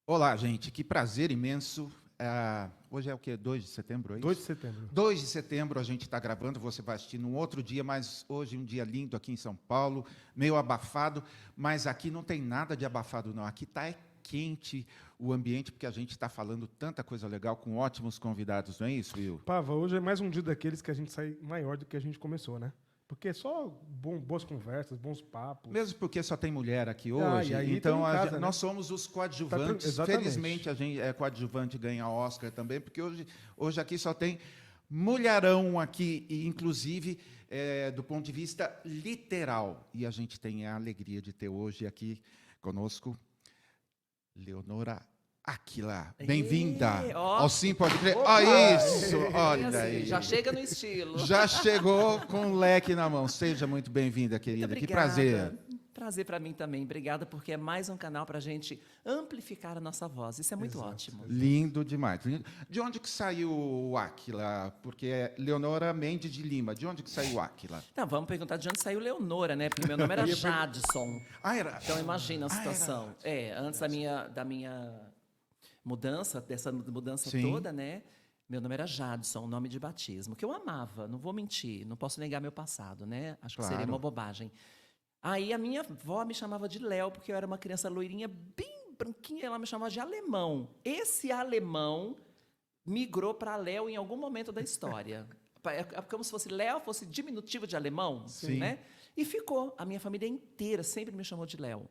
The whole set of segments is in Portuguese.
Olá, gente, que prazer imenso. Hoje é o quê? 2 de setembro, é isso? 2 de setembro. 2 de setembro a gente está gravando, você vai assistir num outro dia, mas hoje um dia lindo aqui em São Paulo, meio abafado, mas aqui não tem nada de abafado, não. Aqui está quente o ambiente, porque a gente está falando tanta coisa legal com ótimos convidados, não é isso, Will? Pava, hoje é mais um dia daqueles que a gente sai maior do que a gente começou, né? Porque é só boas conversas, bons papos. Mesmo porque só tem mulher aqui hoje, e aí então tem em casa, né? nós somos os coadjuvantes. Exatamente. Felizmente a gente coadjuvante ganha Oscar também, porque hoje aqui só tem mulherão aqui, e inclusive do ponto de vista literal. E a gente tem a alegria de ter hoje aqui conosco Leonora Aquila. Bem-vinda ao Sim Pode Crer. Olha isso, olha assim, aí. já chega no estilo. Já chegou com um leque na mão. Seja muito bem-vinda, querida. Muito Que obrigada. prazer. Prazer para mim também. Obrigada, porque é mais um canal para a gente amplificar a nossa voz. Isso é muito ótimo. Lindo demais. Lindo. De onde que saiu o Aquila? Porque é Leonora Mendes de Lima. De onde que saiu o Aquila? Então, vamos perguntar de onde saiu Leonora, né? Porque meu nome era Jadson. Era. Então, imagina a situação. Antes da minha mudança, dessa mudança Sim. toda, né? Meu nome era Jadson, nome de batismo, que eu amava, não vou mentir, não posso negar meu passado, né? Acho que Claro. seria uma bobagem. Aí a minha avó me chamava de Léo, porque eu era uma criança loirinha bem branquinha, ela me chamava de alemão. Esse alemão migrou para Léo em algum momento da história. É como se fosse Léo, fosse diminutivo de alemão, Sim. né? E ficou. A minha família inteira sempre me chamou de Léo.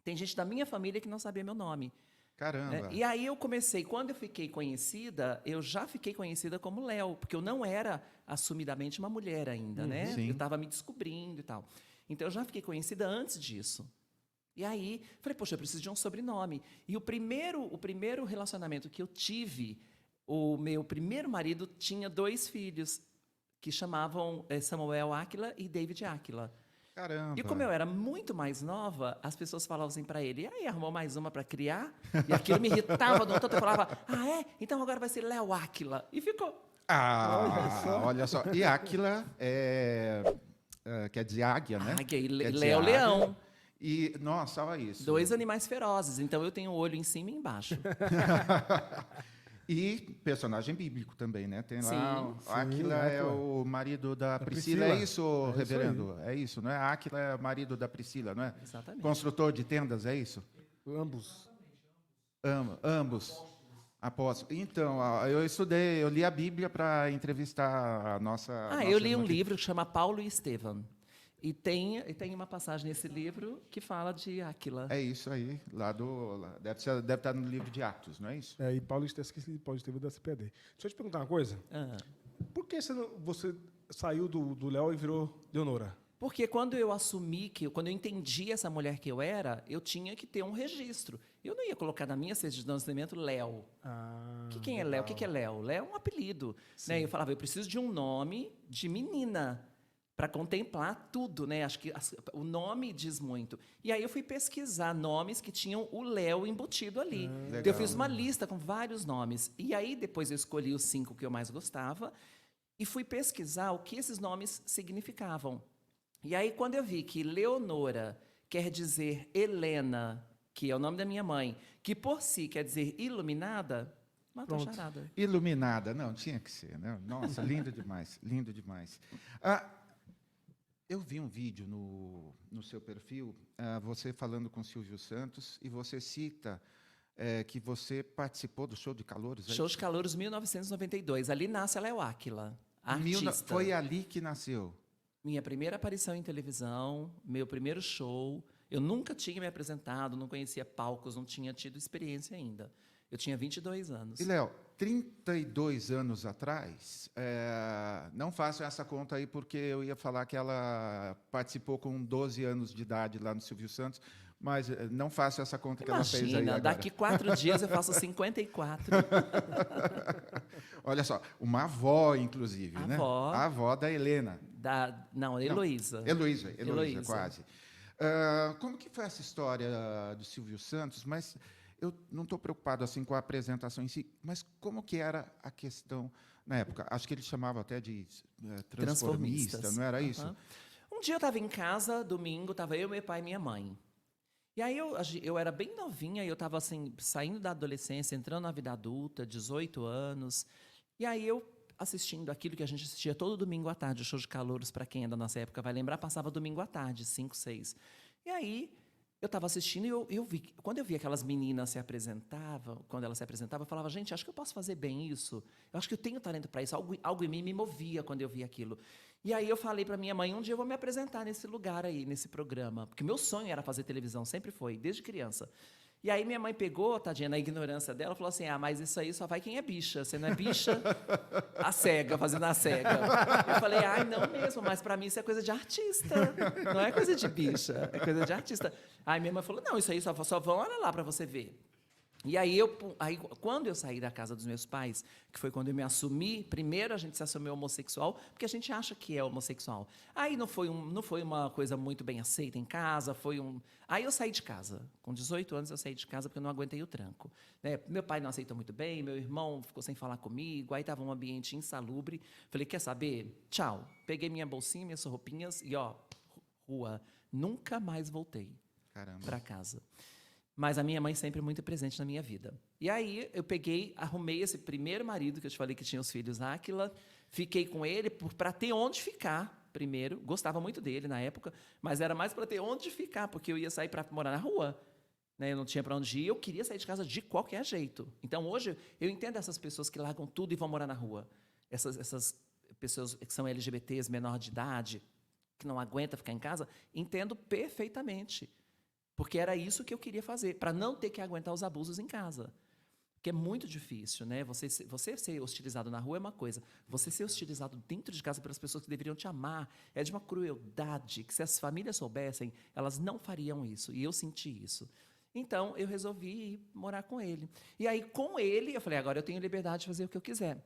Tem gente da minha família que não sabia meu nome. Caramba. E aí eu comecei, quando eu fiquei conhecida, eu já fiquei conhecida como Léo, porque eu não era assumidamente uma mulher ainda, né? Sim. Eu estava me descobrindo e tal. Então eu já fiquei conhecida antes disso. E aí, falei, poxa, eu preciso de um sobrenome. E o primeiro relacionamento que eu tive, o meu primeiro marido tinha 2 filhos, que chamavam Samuel Aquila e David Aquila. Caramba. E como eu era muito mais nova, as pessoas falavam assim para ele, e aí, arrumou mais uma para criar? E aquilo me irritava de um tanto, eu falava, então agora vai ser Léo Aquila. E ficou. Olha só. E Aquila quer dizer águia, né? Águia e Quer dizer Léo águia. Leão. E, nossa, olha isso. 2 animais ferozes, então eu tenho o olho em cima e embaixo. E personagem bíblico também, né? Tem lá, Sim. Aquila é o marido da Priscila. É isso, É reverendo? É isso, não é? Aquila é marido da Priscila, não é? Exatamente. Construtor de tendas, é isso? Ambos. Ambos. Apóstolos. Então, eu li a Bíblia para entrevistar a nossa... Eu li um livro que chama Paulo e Estevão. E tem uma passagem nesse livro que fala de Áquila. É isso aí, deve estar no livro de Atos, não é isso? E Paulo esteve da CPD. Deixa eu te perguntar uma coisa. Por que você saiu do Léo e virou Leonora? Porque quando eu assumi, quando eu entendi essa mulher que eu era, eu tinha que ter um registro. Eu não ia colocar na minha certidão de nascimento Léo. Quem é Léo? O que é Léo? Léo é um apelido. Né? Eu falava, eu preciso de um nome de menina para contemplar tudo, né? Acho que o nome diz muito. E aí eu fui pesquisar nomes que tinham o Léo embutido ali. Então eu fiz uma lista com vários nomes. E aí depois eu escolhi os 5 que eu mais gostava e fui pesquisar o que esses nomes significavam. E aí quando eu vi que Leonora quer dizer Helena, que é o nome da minha mãe, que por si quer dizer iluminada, matou a charada. Iluminada, não, tinha que ser, né? Nossa, lindo demais, lindo demais. Eu vi um vídeo no seu perfil, você falando com Silvio Santos, e você cita que você participou do Show de Calouros. Show de Calouros 1992. Ali nasce a Léo Aquila, artista. Foi ali que nasceu. Minha primeira aparição em televisão, meu primeiro show. Eu nunca tinha me apresentado, não conhecia palcos, não tinha tido experiência ainda. Eu tinha 22 anos. E, Léo, 32 anos atrás, não façam essa conta aí, porque eu ia falar que ela participou com 12 anos de idade lá no Silvio Santos, mas não façam essa conta que ela fez aí agora. Daqui 4 dias eu faço 54. Olha só, uma avó, inclusive, né? Avó. A avó da Helena. Heloísa. Heloísa, quase. Como que foi essa história do Silvio Santos? Mas eu não estou preocupado assim com a apresentação em si, mas como que era a questão na época? Acho que ele chamava até de transformista, não era isso? Um dia eu estava em casa, domingo, estava eu, meu pai e minha mãe. E aí eu era bem novinha, e eu estava assim, saindo da adolescência, entrando na vida adulta, 18 anos. E aí eu assistindo aquilo que a gente assistia todo domingo à tarde, o show de calouros, para quem é da nossa época vai lembrar, passava domingo à tarde, 5, 6. E aí eu estava assistindo e eu vi, quando eu vi aquelas meninas se apresentavam, quando elas se apresentavam, eu falava, gente, acho que eu posso fazer bem isso. Eu acho que eu tenho talento para isso. Algo em mim me movia quando eu via aquilo. E aí eu falei para minha mãe, um dia eu vou me apresentar nesse lugar aí, nesse programa. Porque meu sonho era fazer televisão, sempre foi, desde criança. E aí minha mãe pegou, tadinha, na ignorância dela, falou assim, mas isso aí só vai quem é bicha. Você não é bicha, a cega, fazendo a cega. Eu falei, não mesmo, mas para mim isso é coisa de artista. Não é coisa de bicha, é coisa de artista. Aí minha mãe falou, não, isso aí só vão, olha lá para você ver. E aí, quando eu saí da casa dos meus pais, que foi quando eu me assumi, primeiro a gente se assumiu homossexual, porque a gente acha que é homossexual. Aí não foi uma coisa muito bem aceita em casa, Aí eu saí de casa. Com 18 anos eu saí de casa porque eu não aguentei o tranco. Né? Meu pai não aceitou muito bem, meu irmão ficou sem falar comigo, aí estava um ambiente insalubre. Falei, quer saber? Tchau. Peguei minha bolsinha, minhas roupinhas e, rua. Nunca mais voltei para casa. Mas a minha mãe sempre muito presente na minha vida. E aí eu arrumei esse primeiro marido, que eu te falei que tinha os filhos Áquila, fiquei com ele para ter onde ficar primeiro. Gostava muito dele na época, mas era mais para ter onde ficar, porque eu ia sair para morar na rua. Né? Eu não tinha para onde ir, eu queria sair de casa de qualquer jeito. Então hoje eu entendo essas pessoas que largam tudo e vão morar na rua. Essas pessoas que são LGBTs, menor de idade, que não aguentam ficar em casa, entendo perfeitamente. Porque era isso que eu queria fazer, para não ter que aguentar os abusos em casa. Porque é muito difícil, né? Você ser hostilizado na rua é uma coisa. Você ser hostilizado dentro de casa pelas pessoas que deveriam te amar é de uma crueldade que, se as famílias soubessem, elas não fariam isso. E eu senti isso. Então, eu resolvi ir morar com ele. E aí, com ele, eu falei, agora eu tenho liberdade de fazer o que eu quiser.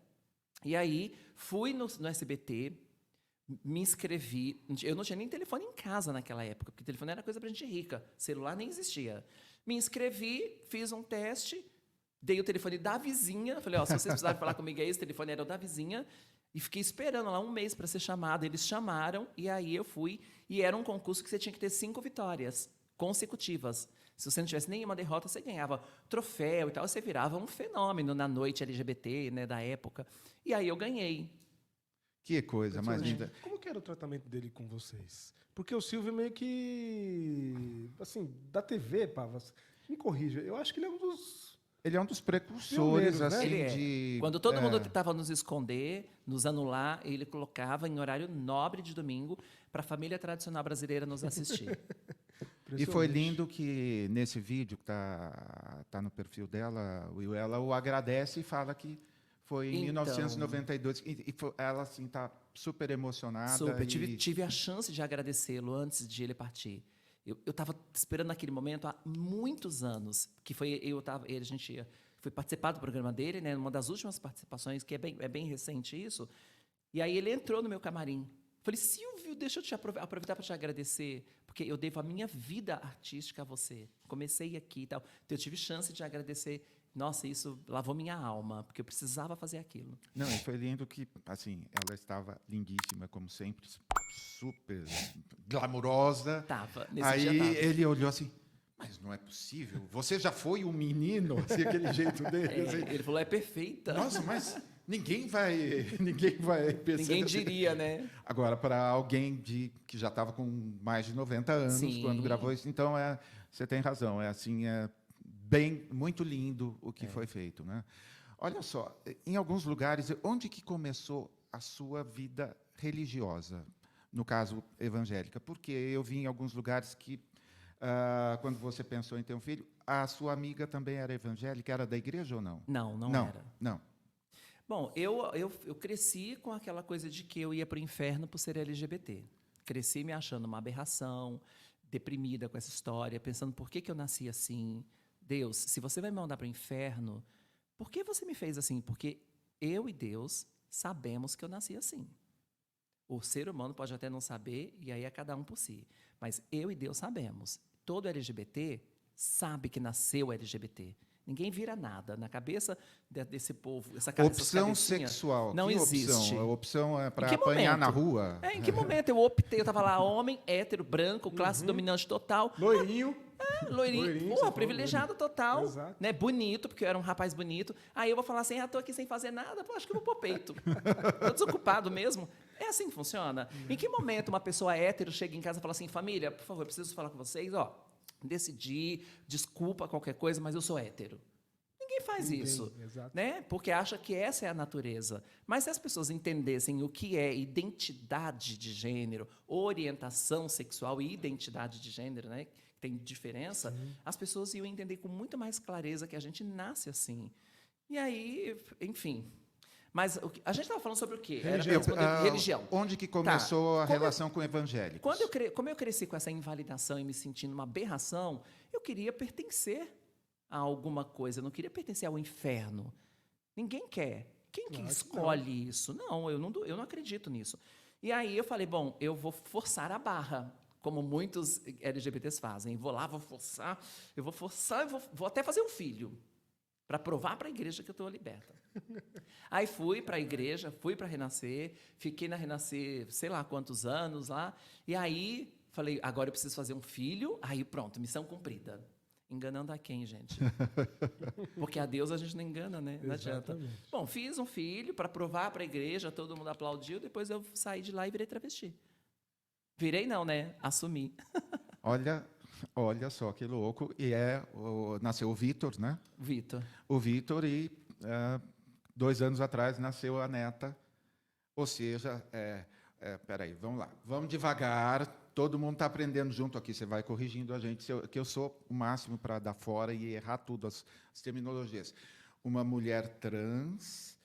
E aí, fui no SBT, me inscrevi. Eu não tinha nem telefone em casa naquela época, porque telefone era coisa para gente rica. Celular nem existia. Me inscrevi, fiz um teste, dei o telefone da vizinha. Falei, se vocês precisarem falar comigo, esse telefone era o da vizinha. E fiquei esperando lá um mês para ser chamada. Eles chamaram, e aí eu fui. E era um concurso que você tinha que ter 5 vitórias consecutivas. Se você não tivesse nenhuma derrota, você ganhava troféu e tal. Você virava um fenômeno na noite LGBT, né, da época. E aí eu ganhei. Que coisa mais linda. Como que era o tratamento dele com vocês? Porque o Silvio meio que... Assim, da TV, Pava, me corrija, eu acho que ele é um dos... Ele é um dos precursores, pioneiros, né? assim, Ele é. de... Quando todo mundo tentava nos esconder, nos anular, ele colocava em horário nobre de domingo para a família tradicional brasileira nos assistir. E foi lindo que, nesse vídeo que tá no perfil dela, ela o agradece e fala que foi em 1992. Ela, assim, está super emocionada. Super. Tive a chance de agradecê-lo antes de ele partir. Eu estava esperando naquele momento há muitos anos, que foi a gente foi participar do programa dele, né, uma das últimas participações, que é bem recente isso. E aí ele entrou no meu camarim. Falei, Silvio, deixa eu te aproveitar para te agradecer, porque eu devo a minha vida artística a você. Comecei aqui e tal. Então, eu tive chance de agradecer. Nossa, isso lavou minha alma, porque eu precisava fazer aquilo. Não, e foi lindo que, assim, ela estava lindíssima, como sempre, super glamurosa. Tava, Aí dia tava. Ele olhou assim, mas não é possível, você já foi um menino, assim, aquele jeito dele. Assim. Ele falou, é perfeita. Nossa, mas ninguém vai perceber. Ninguém diria, né? Agora, para alguém que já estava com mais de 90 anos, sim, quando gravou isso, então você tem razão, muito lindo o que foi feito, né? Olha só, em alguns lugares, onde que começou a sua vida religiosa? No caso, evangélica. Porque eu vi em alguns lugares que, quando você pensou em ter um filho, a sua amiga também era evangélica, era da igreja ou não? Não era. Não. Bom, eu cresci com aquela coisa de que eu ia para o inferno por ser LGBT. Cresci me achando uma aberração, deprimida com essa história, pensando por que eu nasci assim. Deus, se você vai me mandar para o inferno, por que você me fez assim? Porque eu e Deus sabemos que eu nasci assim. O ser humano pode até não saber, e aí é cada um por si. Mas eu e Deus sabemos. Todo LGBT sabe que nasceu LGBT. Ninguém vira nada. Na cabeça desse povo, opção sexual. Não existe. Opção? A opção é para apanhar na rua? Em que momento eu optei? Eu estava lá, homem, hétero, branco, classe dominante total. Loirinho. Loirinho, você falou, privilegiado total, Exato. né? Bonito, porque eu era um rapaz bonito. Aí eu vou falar assim, tô aqui sem fazer nada, pô, acho que eu vou pôr peito. Tô desocupado mesmo. É assim que funciona. Em que momento uma pessoa hétero chega em casa e fala assim, família, por favor, preciso falar com vocês, decidi, desculpa qualquer coisa, mas eu sou hétero. Ninguém faz isso, Exato. né? Porque acha que essa é a natureza. Mas se as pessoas entendessem o que é identidade de gênero, orientação sexual e identidade de gênero, né? Que tem diferença, as pessoas iam entender com muito mais clareza que a gente nasce assim. E aí, enfim. Mas a gente estava falando sobre o quê? Era religião. Onde que começou a Como relação com evangélicos? Como eu cresci com essa invalidação e me sentindo uma aberração, eu queria pertencer a alguma coisa, eu não queria pertencer ao inferno. Ninguém quer. Quem que escolhe isso? Não, eu não acredito nisso. E aí eu falei, bom, eu vou forçar a barra, como muitos LGBTs fazem. Vou lá, vou forçar, vou até fazer um filho, para provar para a igreja que eu estou liberta. Aí fui para a igreja, fui para Renascer, fiquei na Renascer sei lá quantos anos lá, e aí falei, agora eu preciso fazer um filho, aí pronto, missão cumprida. Enganando a quem, gente? Porque a Deus a gente não engana, né? Não adianta. Bom, fiz um filho para provar para a igreja, todo mundo aplaudiu, depois eu saí de lá e virei travesti. Virei não, né? Assumi. Olha só que louco. E nasceu o Vitor, né? Vitor. O Vitor e 2 anos atrás nasceu a neta. Ou seja, peraí, vamos lá. Vamos devagar. Todo mundo está aprendendo junto aqui. Você vai corrigindo a gente, que eu sou o máximo para dar fora e errar tudo as terminologias. Uma mulher trans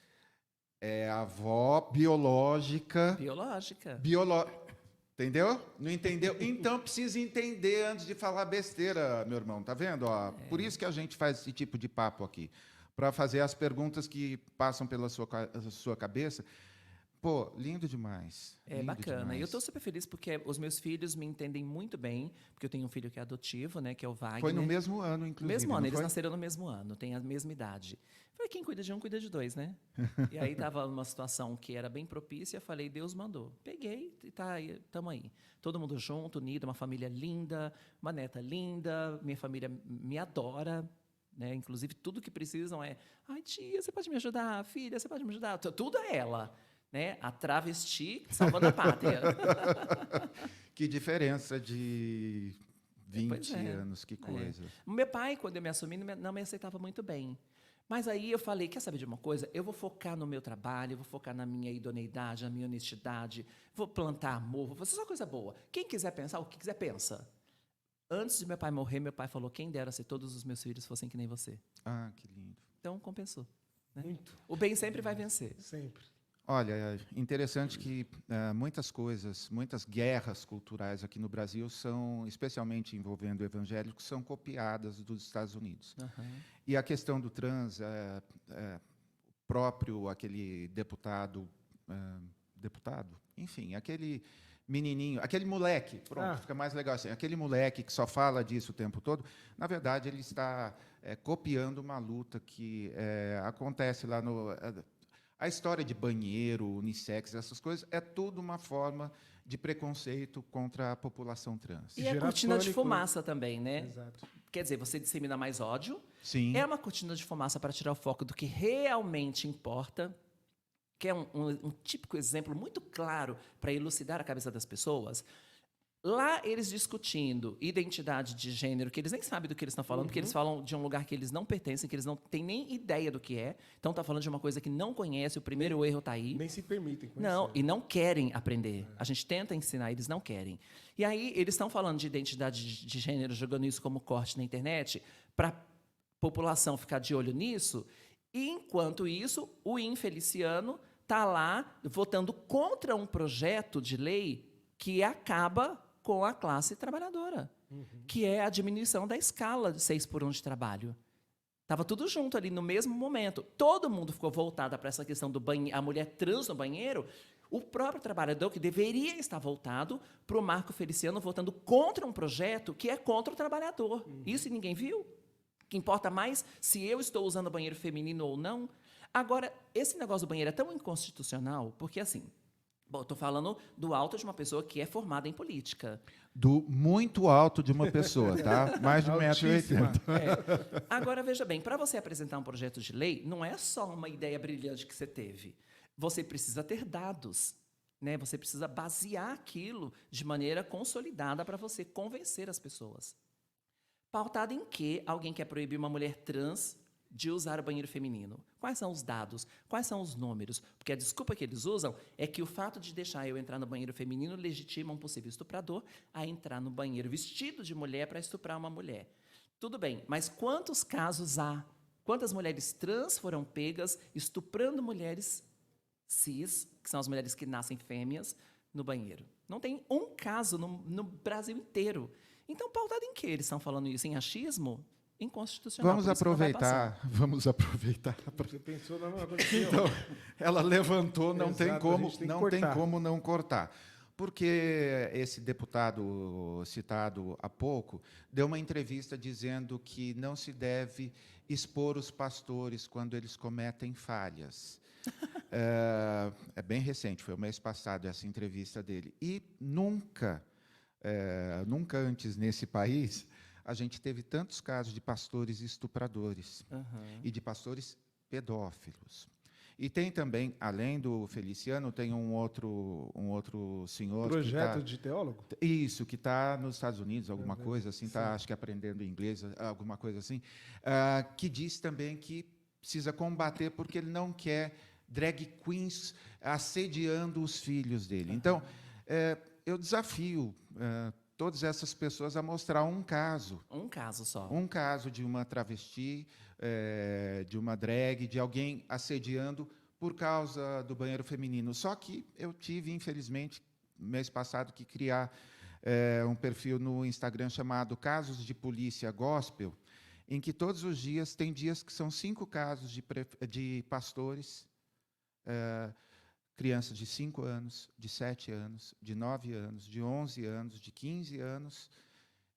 é avó biológica. Entendeu? Não entendeu? Então precisa entender antes de falar besteira, meu irmão. Tá vendo? Por isso que a gente faz esse tipo de papo aqui, para fazer as perguntas que passam pela sua cabeça. Pô, lindo demais. É bacana. E eu estou super feliz porque os meus filhos me entendem muito bem, porque eu tenho um filho que é adotivo, né, que é o Wagner. Foi no mesmo ano, inclusive. Mesmo ano, eles nasceram no mesmo ano, têm a mesma idade. Falei, quem cuida de um, cuida de dois, né? E aí estava numa situação que era bem propícia, falei, Deus mandou. Peguei e estamos aí. Todo mundo junto, unido, uma família linda, uma neta linda, minha família me adora, né? Inclusive, tudo que precisam é, ai, tia, você pode me ajudar? Filha, você pode me ajudar? Tudo é ela. Né? A travesti salvando a pátria. Que diferença de 20 anos, que coisa. Meu pai, quando eu me assumi, não me aceitava muito bem. Mas aí eu falei, quer saber de uma coisa? Eu vou focar no meu trabalho, eu vou focar na minha idoneidade, na minha honestidade, vou plantar amor, vou fazer só coisa boa. Quem quiser pensar, o que quiser, pensa. Antes de meu pai morrer, meu pai falou, quem dera se todos os meus filhos fossem que nem você. Ah, que lindo. Então, compensou. Né? Muito. O bem sempre vai vencer. Sempre. Olha, interessante que muitas coisas, muitas guerras culturais aqui no Brasil são, especialmente envolvendo evangélicos, são copiadas dos Estados Unidos. Uhum. E a questão do trans, próprio aquele deputado, enfim, aquele menininho, aquele moleque, pronto, fica mais legal assim, aquele moleque que só fala disso o tempo todo, na verdade ele está copiando uma luta que acontece lá no... A história de banheiro, unissex, essas coisas, é tudo uma forma de preconceito contra a população trans. E é cortina de fumaça também, né? Exato. Quer dizer, você dissemina mais ódio. Sim. É uma cortina de fumaça para tirar o foco do que realmente importa, que é um típico exemplo muito claro para elucidar a cabeça das pessoas. Lá, eles discutindo identidade de gênero, que eles nem sabem do que eles estão falando, porque eles falam de um lugar que eles não pertencem, que eles não têm nem ideia do que é. Então, está falando de uma coisa que não conhece, o primeiro erro está aí. Nem se permitem conhecer. Não, e não querem aprender. A gente tenta ensinar, eles não querem. E aí, eles estão falando de identidade de gênero, jogando isso como corte na internet, para a população ficar de olho nisso. E, enquanto isso, o Infeliciano está lá votando contra um projeto de lei que acaba com a classe trabalhadora, que é a diminuição da escala de 6x1 de trabalho. Estava tudo junto ali no mesmo momento. Todo mundo ficou voltado para essa questão do banheiro, a mulher trans no banheiro. O próprio trabalhador, que deveria estar voltado para o Marco Feliciano, votando contra um projeto que é contra o trabalhador. Isso ninguém viu? O que importa mais se eu estou usando banheiro feminino ou não? Agora, esse negócio do banheiro é tão inconstitucional, porque, assim, Bom, estou falando do alto de uma pessoa que é formada em política. Do muito alto de uma pessoa, tá? Mais de 1,80 m. É. Agora, veja bem, para você apresentar um projeto de lei, não é só uma ideia brilhante que você teve. Você precisa ter dados, né? Você precisa basear aquilo de maneira consolidada para você convencer as pessoas. Pautado em que alguém quer proibir uma mulher trans de usar o banheiro feminino? Quais são os dados? Quais são os números? Porque a desculpa que eles usam é que o fato de deixar eu entrar no banheiro feminino legitima um possível estuprador a entrar no banheiro vestido de mulher para estuprar uma mulher. Tudo bem, mas quantos casos há? Quantas mulheres trans foram pegas estuprando mulheres cis, que são as mulheres que nascem fêmeas, no banheiro? Não tem um caso no Brasil inteiro. Então, pautado em que eles estão falando isso? Em achismo? Inconstitucional. Vamos por isso que não vai passar. aproveitar. Você pensou na mesma coisa que eu. Então, ela levantou, não Exato, tem a como gente tem que não cortar. tem como não cortar. Porque esse deputado citado há pouco deu uma entrevista dizendo que não se deve expor os pastores quando eles cometem falhas. É bem recente, foi o mês passado essa entrevista dele. E nunca antes nesse país a gente teve tantos casos de pastores estupradores e de pastores pedófilos. E tem também, além do Feliciano, tem um outro senhor Projeto que de teólogo? isso, que está nos Estados Unidos, alguma coisa assim, está, acho que aprendendo inglês, alguma coisa assim, que diz também que precisa combater porque ele não quer drag queens assediando os filhos dele. Então, eu desafio todas essas pessoas a mostrar um caso. Um caso só. Um caso de uma travesti, de uma drag, de alguém assediando por causa do banheiro feminino. Só que eu tive, infelizmente, mês passado, que criar um perfil no Instagram chamado Casos de Polícia Gospel, em que todos os dias, tem dias que são 5 casos de pastores, crianças de 5 anos, de 7 anos, de 9 anos, de 11 anos, de 15 anos,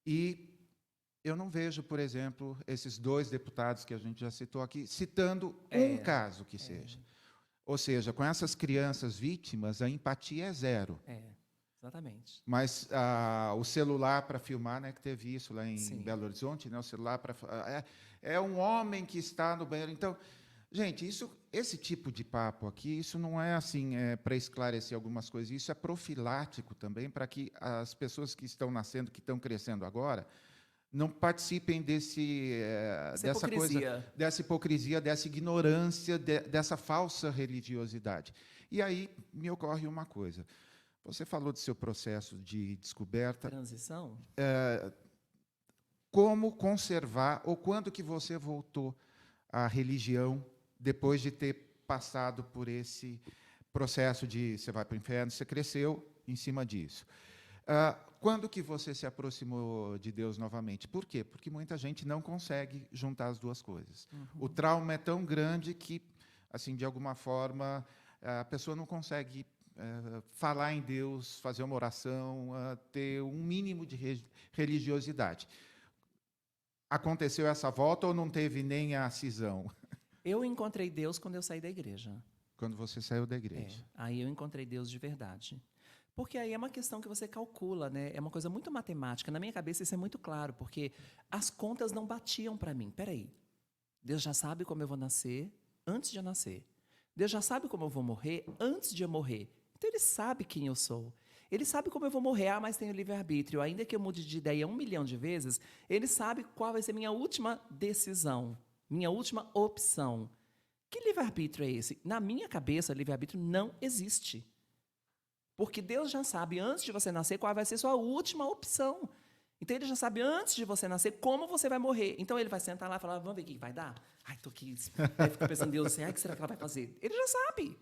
e eu não vejo, por exemplo, esses 2 deputados que a gente já citou aqui, citando um caso que seja. Ou seja, com essas crianças vítimas, a empatia é zero. Exatamente. Mas o celular para filmar, né, que teve isso lá em Sim. Belo Horizonte, né, o celular para é um homem que está no banheiro. Então, gente, esse tipo de papo aqui, isso não é assim para esclarecer algumas coisas, isso é profilático também para que as pessoas que estão nascendo, que estão crescendo agora, não participem dessa hipocrisia, dessa ignorância, dessa falsa religiosidade. E aí me ocorre uma coisa. Você falou do seu processo de descoberta. Transição? Como conservar, ou quando que você voltou à religião depois de ter passado por esse processo de você vai para o inferno, você cresceu em cima disso. Quando que você se aproximou de Deus novamente? Por quê? Porque muita gente não consegue juntar as duas coisas. O trauma é tão grande que, assim, de alguma forma, a pessoa não consegue falar em Deus, fazer uma oração, ter um mínimo de religiosidade. Aconteceu essa volta ou não teve nem a cisão? Eu encontrei Deus quando eu saí da igreja. Quando você saiu da igreja. Aí eu encontrei Deus de verdade. Porque aí é uma questão que você calcula, né? É uma coisa muito matemática. Na minha cabeça isso é muito claro, porque as contas não batiam para mim. Peraí, Deus já sabe como eu vou nascer antes de eu nascer. Deus já sabe como eu vou morrer antes de eu morrer. Então Ele sabe quem eu sou. Ele sabe como eu vou morrer, mas tenho livre-arbítrio. Ainda que eu mude de ideia 1 milhão de vezes, Ele sabe qual vai ser minha última decisão, minha última opção. Que livre-arbítrio é esse? Na minha cabeça, livre-arbítrio não existe. Porque Deus já sabe, antes de você nascer, qual vai ser sua última opção. Então, Ele já sabe, antes de você nascer, como você vai morrer. Então, Ele vai sentar lá e falar, vamos ver o que vai dar? Ai, estou aqui, aí fica pensando, Deus, assim, ai, o que será que ela vai fazer? Ele já sabe.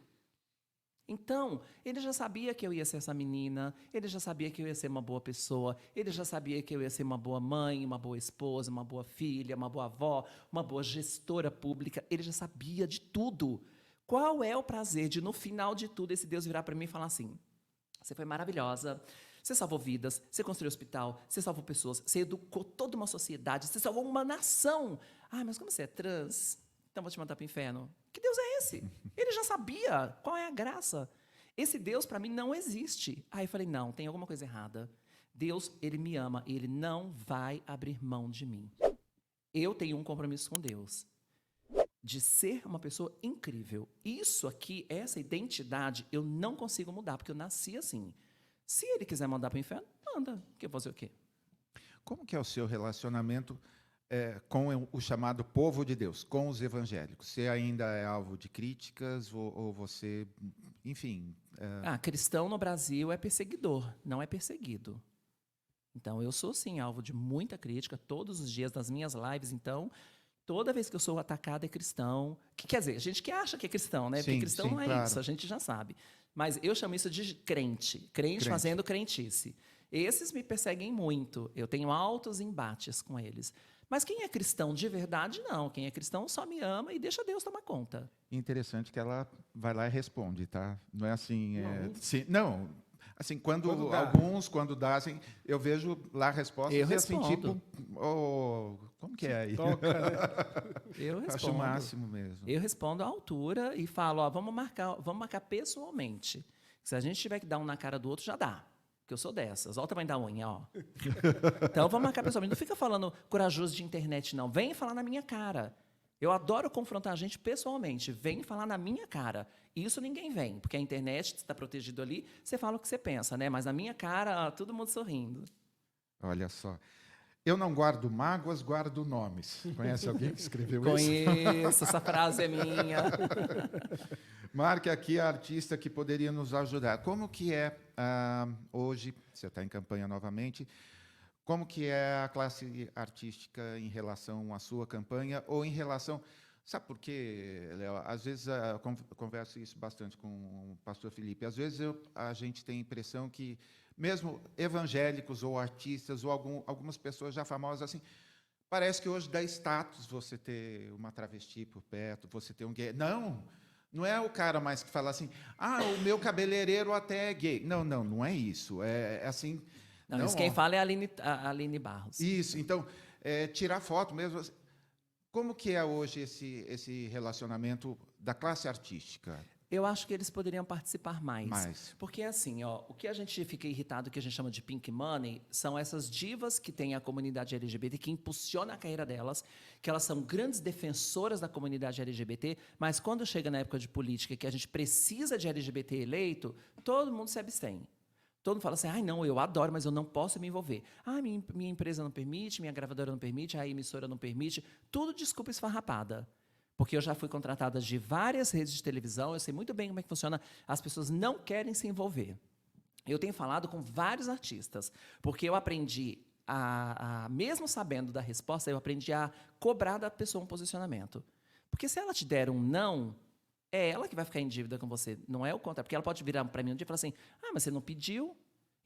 Então, Ele já sabia que eu ia ser essa menina, Ele já sabia que eu ia ser uma boa pessoa, Ele já sabia que eu ia ser uma boa mãe, uma boa esposa, uma boa filha, uma boa avó, uma boa gestora pública. Ele já sabia de tudo. Qual é o prazer de, no final de tudo, esse Deus virar para mim e falar assim, você foi maravilhosa, você salvou vidas, você construiu hospital, você salvou pessoas, você educou toda uma sociedade, você salvou uma nação. Ah, mas como você é trans, então vou te mandar para o inferno. Que Deus é esse? Ele já sabia qual é a graça. Esse Deus, para mim, não existe. Aí eu falei, não, tem alguma coisa errada. Deus, ele me ama e ele não vai abrir mão de mim. Eu tenho um compromisso com Deus de ser uma pessoa incrível. Isso aqui, essa identidade, eu não consigo mudar, porque eu nasci assim. Se ele quiser mandar para o inferno, manda. Que eu vou fazer o quê? Como que é o seu relacionamento com o chamado povo de Deus, com os evangélicos? Você ainda é alvo de críticas ou você, enfim... Cristão no Brasil é perseguidor, não é perseguido. Então, eu sou, sim, alvo de muita crítica todos os dias nas minhas lives. Então, toda vez que eu sou atacado é cristão. Quer dizer, a gente que acha que é cristão, né? Porque Sim, cristão sim, não é claro. isso, a gente já sabe. Mas eu chamo isso de crente. Crente fazendo crentice. Esses me perseguem muito. Eu tenho altos embates com eles. Mas quem é cristão de verdade, não. Quem é cristão só me ama e deixa Deus tomar conta. Interessante que ela vai lá e responde, tá? Não é assim... Não. Assim, quando dá, assim, eu vejo lá a resposta Eu e assim, respondo. tipo, como que é aí? Toca, né? Eu respondo. Acho o máximo mesmo. Eu respondo à altura e falo, ó, vamos marcar pessoalmente. Se a gente tiver que dar um na cara do outro, já dá. Porque eu sou dessas. Olha o tamanho da unha, ó. Então, vamos marcar pessoalmente. Não fica falando corajoso de internet, não. Vem falar na minha cara. Eu adoro confrontar a gente pessoalmente. Vem falar na minha cara. Isso ninguém vem, porque a internet está protegido ali, você fala o que você pensa, né? Mas na minha cara, todo mundo sorrindo. Olha só. Eu não guardo mágoas, guardo nomes. Conhece alguém que escreveu isso? Conheço, essa frase é minha. Marque aqui a artista que poderia nos ajudar. Como que é, hoje, você está em campanha novamente, como que é a classe artística em relação à sua campanha ou em relação... Sabe por quê, Léo? Às vezes, eu converso isso bastante com o pastor Felipe, às vezes a gente tem a impressão que, mesmo evangélicos ou artistas ou algumas pessoas já famosas, assim, parece que hoje dá status você ter uma travesti por perto, você ter um gay. Não é o cara mais que fala assim, o meu cabeleireiro até é gay. Não é isso. É assim... Não, isso quem fala é a Aline Barros. Isso, então, tirar foto mesmo. Como que é hoje esse relacionamento da classe artística? Eu acho que eles poderiam participar mais. Mais. Porque, assim, o que a gente fica irritado, que a gente chama de pink money, são essas divas que têm a comunidade LGBT, que impulsiona a carreira delas, que elas são grandes defensoras da comunidade LGBT, mas quando chega na época de política, que a gente precisa de LGBT eleito, todo mundo se abstém. Todo mundo fala assim, não, eu adoro, mas eu não posso me envolver. Minha empresa não permite, minha gravadora não permite, a emissora não permite. Tudo desculpa esfarrapada. Porque eu já fui contratada de várias redes de televisão, eu sei muito bem como é que funciona. As pessoas não querem se envolver. Eu tenho falado com vários artistas, porque eu aprendi, mesmo sabendo da resposta, eu aprendi a cobrar da pessoa um posicionamento. Porque se ela te der um não... é ela que vai ficar em dívida com você, não é o contrário. Porque ela pode virar para mim um dia e falar assim, mas você não pediu.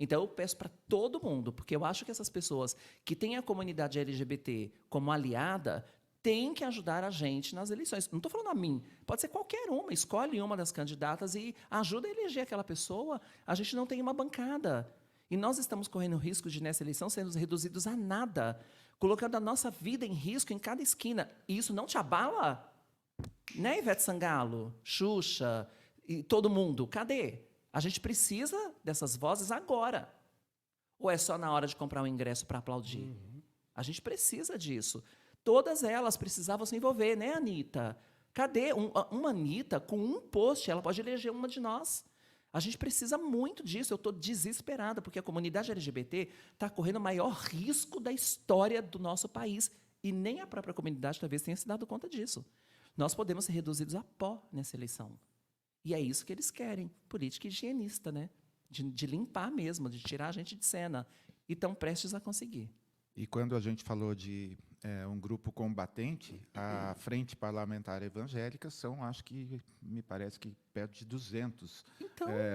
Então, eu peço para todo mundo, porque eu acho que essas pessoas que têm a comunidade LGBT como aliada têm que ajudar a gente nas eleições. Não estou falando a mim, pode ser qualquer uma. Escolhe uma das candidatas e ajuda a eleger aquela pessoa. A gente não tem uma bancada. E nós estamos correndo o risco de, nessa eleição, sermos reduzidos a nada, colocando a nossa vida em risco em cada esquina. E isso não te abala? Né, Ivete Sangalo, Xuxa e todo mundo, cadê? A gente precisa dessas vozes agora. Ou é só na hora de comprar um ingresso para aplaudir? A gente precisa disso. Todas elas precisavam se envolver, né, Anitta? Cadê? Uma Anitta, com um post, ela pode eleger uma de nós. A gente precisa muito disso. Eu estou desesperada, porque a comunidade LGBT está correndo o maior risco da história do nosso país. E nem a própria comunidade talvez tenha se dado conta disso. Nós podemos ser reduzidos a pó nessa eleição. E é isso que eles querem, política higienista, né? De limpar mesmo, de tirar a gente de cena. E estão prestes a conseguir. E quando a gente falou de um grupo combatente, a Frente Parlamentar Evangélica são, acho que, me parece que perto de 200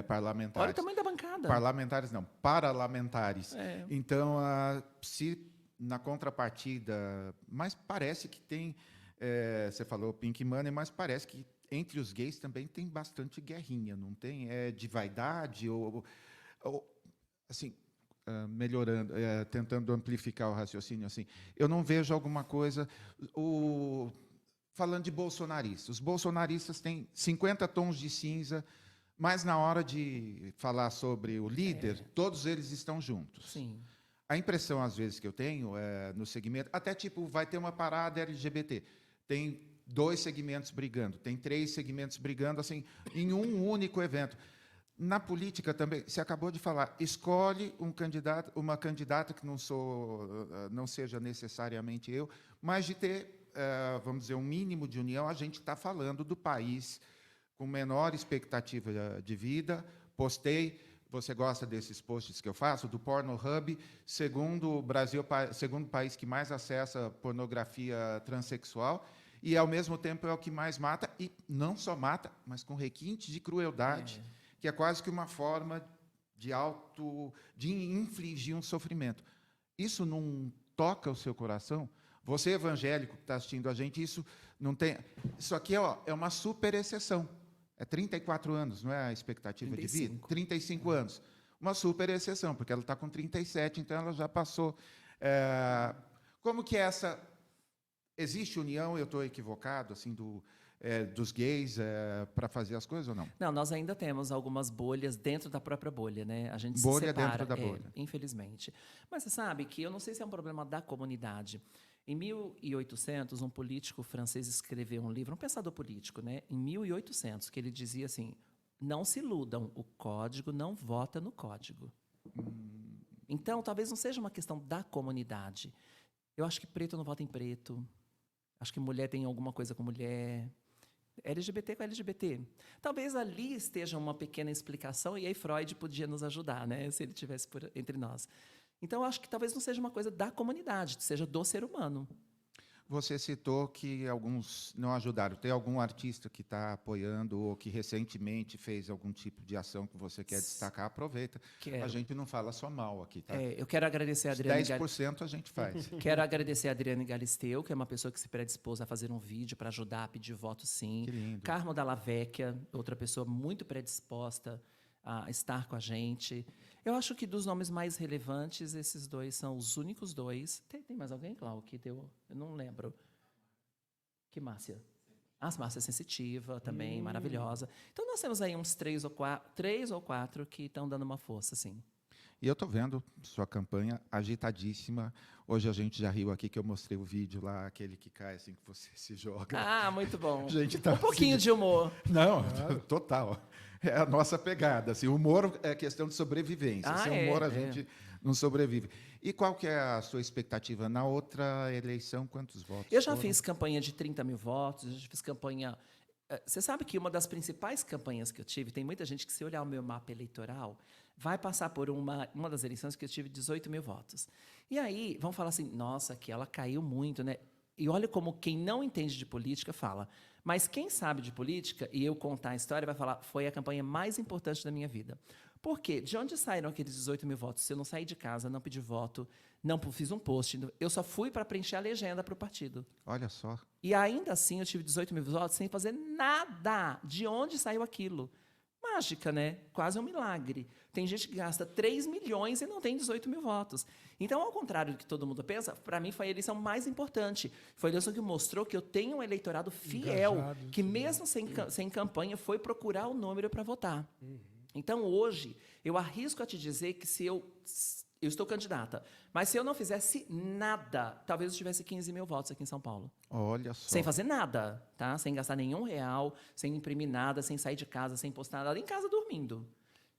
parlamentares. Olha o tamanho da bancada. Parlamentares não, parlamentares. Então, se na contrapartida... Mas parece que tem... você falou Pink Money, mas parece que entre os gays também tem bastante guerrinha, não tem? De vaidade ou assim, melhorando, tentando amplificar o raciocínio. Assim, eu não vejo alguma coisa... falando de bolsonaristas. Os bolsonaristas têm 50 tons de cinza, Mas na hora de falar sobre o líder, todos eles estão juntos. Sim. A impressão, às vezes, que eu tenho no segmento, até tipo, vai ter uma parada LGBT. Tem 2 segmentos brigando, tem 3 segmentos brigando, assim, em um único evento. Na política também, você acabou de falar, escolhe uma candidata que não seja necessariamente eu, mas de ter, vamos dizer, um mínimo de união. A gente está falando do país com menor expectativa de vida. Postei, você gosta desses posts que eu faço, do Pornhub, segundo país que mais acessa pornografia transexual, e, ao mesmo tempo, é o que mais mata, e não só mata, mas com requinte de crueldade, que é quase que uma forma de infligir um sofrimento. Isso não toca o seu coração? Você, evangélico, que está assistindo a gente, isso não tem... Isso aqui é uma super exceção. É 34 anos, não é a expectativa 35. de vida? 35 anos. Uma super exceção, porque ela está com 37, então ela já passou. Como que é essa... Existe união, eu estou equivocado, assim, dos gays para fazer as coisas ou não? Não, nós ainda temos algumas bolhas dentro da própria bolha, né? A gente Bolha se separa, dentro da bolha. Infelizmente. Mas você sabe que eu não sei se é um problema da comunidade. Em 1800, um político francês escreveu um livro, um pensador político, né? Em 1800, que ele dizia assim: não se iludam, o código não vota no código. Então, talvez não seja uma questão da comunidade. Eu acho que preto não vota em preto. Acho que mulher tem alguma coisa com mulher. LGBT com LGBT. Talvez ali esteja uma pequena explicação, e aí Freud podia nos ajudar, né, se ele estivesse entre nós. Então, eu acho que talvez não seja uma coisa da comunidade, seja do ser humano. Você citou que alguns não ajudaram. Tem algum artista que está apoiando ou que recentemente fez algum tipo de ação que você quer destacar? Aproveita. Quero. A gente não fala só mal aqui, tá? Eu quero agradecer a Adriane 10% a gente faz. Quero agradecer a Adriane Galisteu, que é uma pessoa que se predispôs a fazer um vídeo para ajudar a pedir voto, sim. Que lindo. Carmo Dalla Vecchia, outra pessoa muito predisposta a estar com a gente. Eu acho que dos nomes mais relevantes, esses 2 são os únicos 2. Tem mais alguém, Cláudio, que deu? Eu não lembro. Que Márcia? Márcia Sensitiva, também, maravilhosa. Então, nós temos aí uns 3 ou 4 que estão dando uma força, sim. E eu estou vendo sua campanha agitadíssima. Hoje a gente já riu aqui que eu mostrei o vídeo lá, aquele que cai assim, que você se joga. Muito bom. Gente, tá um pouquinho de humor. Não, total. É a nossa pegada. Assim, humor é questão de sobrevivência. Sem humor a gente não sobrevive. E qual que é a sua expectativa? Na outra eleição, quantos votos? Eu já fiz campanha de 30 mil votos, eu já fiz campanha... Você sabe que uma das principais campanhas que eu tive, tem muita gente que, se olhar o meu mapa eleitoral, vai passar por uma das eleições que eu tive 18 mil votos. E aí, vão falar assim, nossa, que ela caiu muito, né? E olha como quem não entende de política fala. Mas quem sabe de política, e eu contar a história, vai falar, foi a campanha mais importante da minha vida. Por quê? De onde saíram aqueles 18 mil votos? Se eu não saí de casa, não pedi voto, não fiz um post, eu só fui para preencher a legenda para o partido. Olha só. E ainda assim eu tive 18 mil votos sem fazer nada. De onde saiu aquilo? Mágica, né? Quase um milagre. Tem gente que gasta 3 milhões e não tem 18 mil votos. Então, ao contrário do que todo mundo pensa, para mim foi a eleição mais importante. Foi a eleição que mostrou que eu tenho um eleitorado fiel, engajado, que mesmo sem campanha foi procurar o número para votar. Então, hoje, eu arrisco a te dizer que se eu estou candidata, mas se eu não fizesse nada, talvez eu tivesse 15 mil votos aqui em São Paulo. Olha só. Sem fazer nada, tá? Sem gastar nenhum real, sem imprimir nada, sem sair de casa, sem postar nada, em casa dormindo.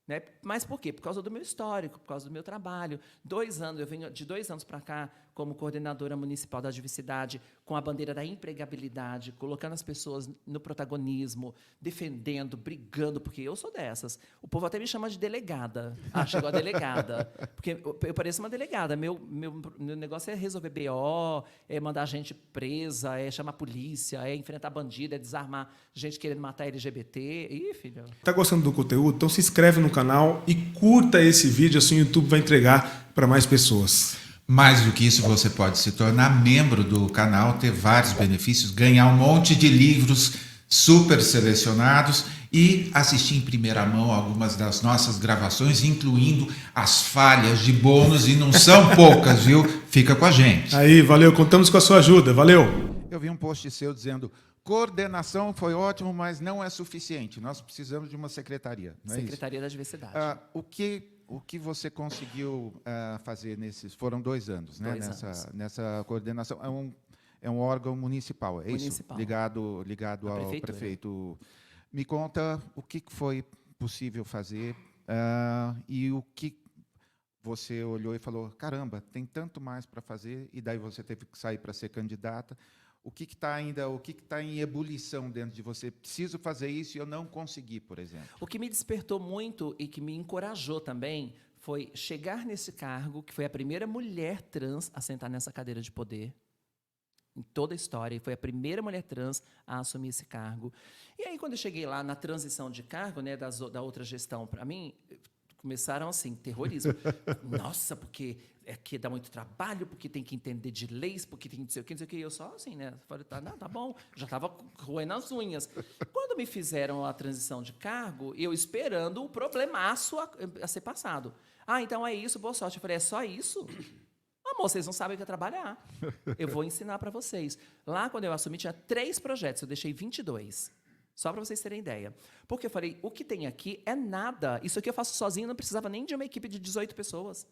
Né? Mas por quê? Por causa do meu histórico, por causa do meu trabalho. 2 anos, eu venho de 2 anos para cá como coordenadora municipal da diversidade, com a bandeira da empregabilidade, colocando as pessoas no protagonismo, defendendo, brigando, porque eu sou dessas. O povo até me chama de delegada. Chegou a delegada. Porque eu pareço uma delegada. Meu negócio é resolver BO, é mandar gente presa, é chamar a polícia, é enfrentar bandido, é desarmar gente querendo matar LGBT. Ih, filho. Tá gostando do conteúdo? Então se inscreve no canal e curta esse vídeo, assim o YouTube vai entregar para mais pessoas. Mais do que isso, você pode se tornar membro do canal, ter vários benefícios, ganhar um monte de livros super selecionados e assistir em primeira mão algumas das nossas gravações, incluindo as falhas de bônus, e não são poucas, viu? Fica com a gente. Aí, valeu, contamos com a sua ajuda, valeu. Eu vi um post seu dizendo, coordenação foi ótimo, mas não é suficiente. Nós precisamos de uma secretaria. Não é Secretaria da Diversidade. isso? O que você conseguiu fazer nesses... Foram 2 anos, né? 2 anos. Nessa coordenação. É um órgão municipal, é Municipal. isso? Ligado ao prefeitura. prefeito. Me conta o que foi possível fazer e o que você olhou e falou, caramba, tem tanto mais para fazer, e daí você teve que sair para ser candidata. O que está em ebulição dentro de você? Preciso fazer isso e eu não consegui, por exemplo. O que me despertou muito e que me encorajou também foi chegar nesse cargo, que foi a primeira mulher trans a sentar nessa cadeira de poder em toda a história, e foi a primeira mulher trans a assumir esse cargo. E aí, quando eu cheguei lá na transição de cargo, né, da outra gestão para mim, começaram assim, terrorismo. Nossa, porque aqui dá muito trabalho, porque tem que entender de leis, porque tem que não sei o que, não sei o que. E eu só assim, né? Falei, tá bom. Já estava roendo as unhas. Quando me fizeram a transição de cargo, eu esperando o problemaço a ser passado. Então é isso, boa sorte. Eu falei, é só isso? Amor, vocês não sabem o que é trabalhar. Eu vou ensinar para vocês. Lá, quando eu assumi, tinha 3 projetos. Eu deixei 22. Só para vocês terem ideia. Porque eu falei, o que tem aqui é nada. Isso aqui eu faço sozinho, não precisava nem de uma equipe de 18 pessoas.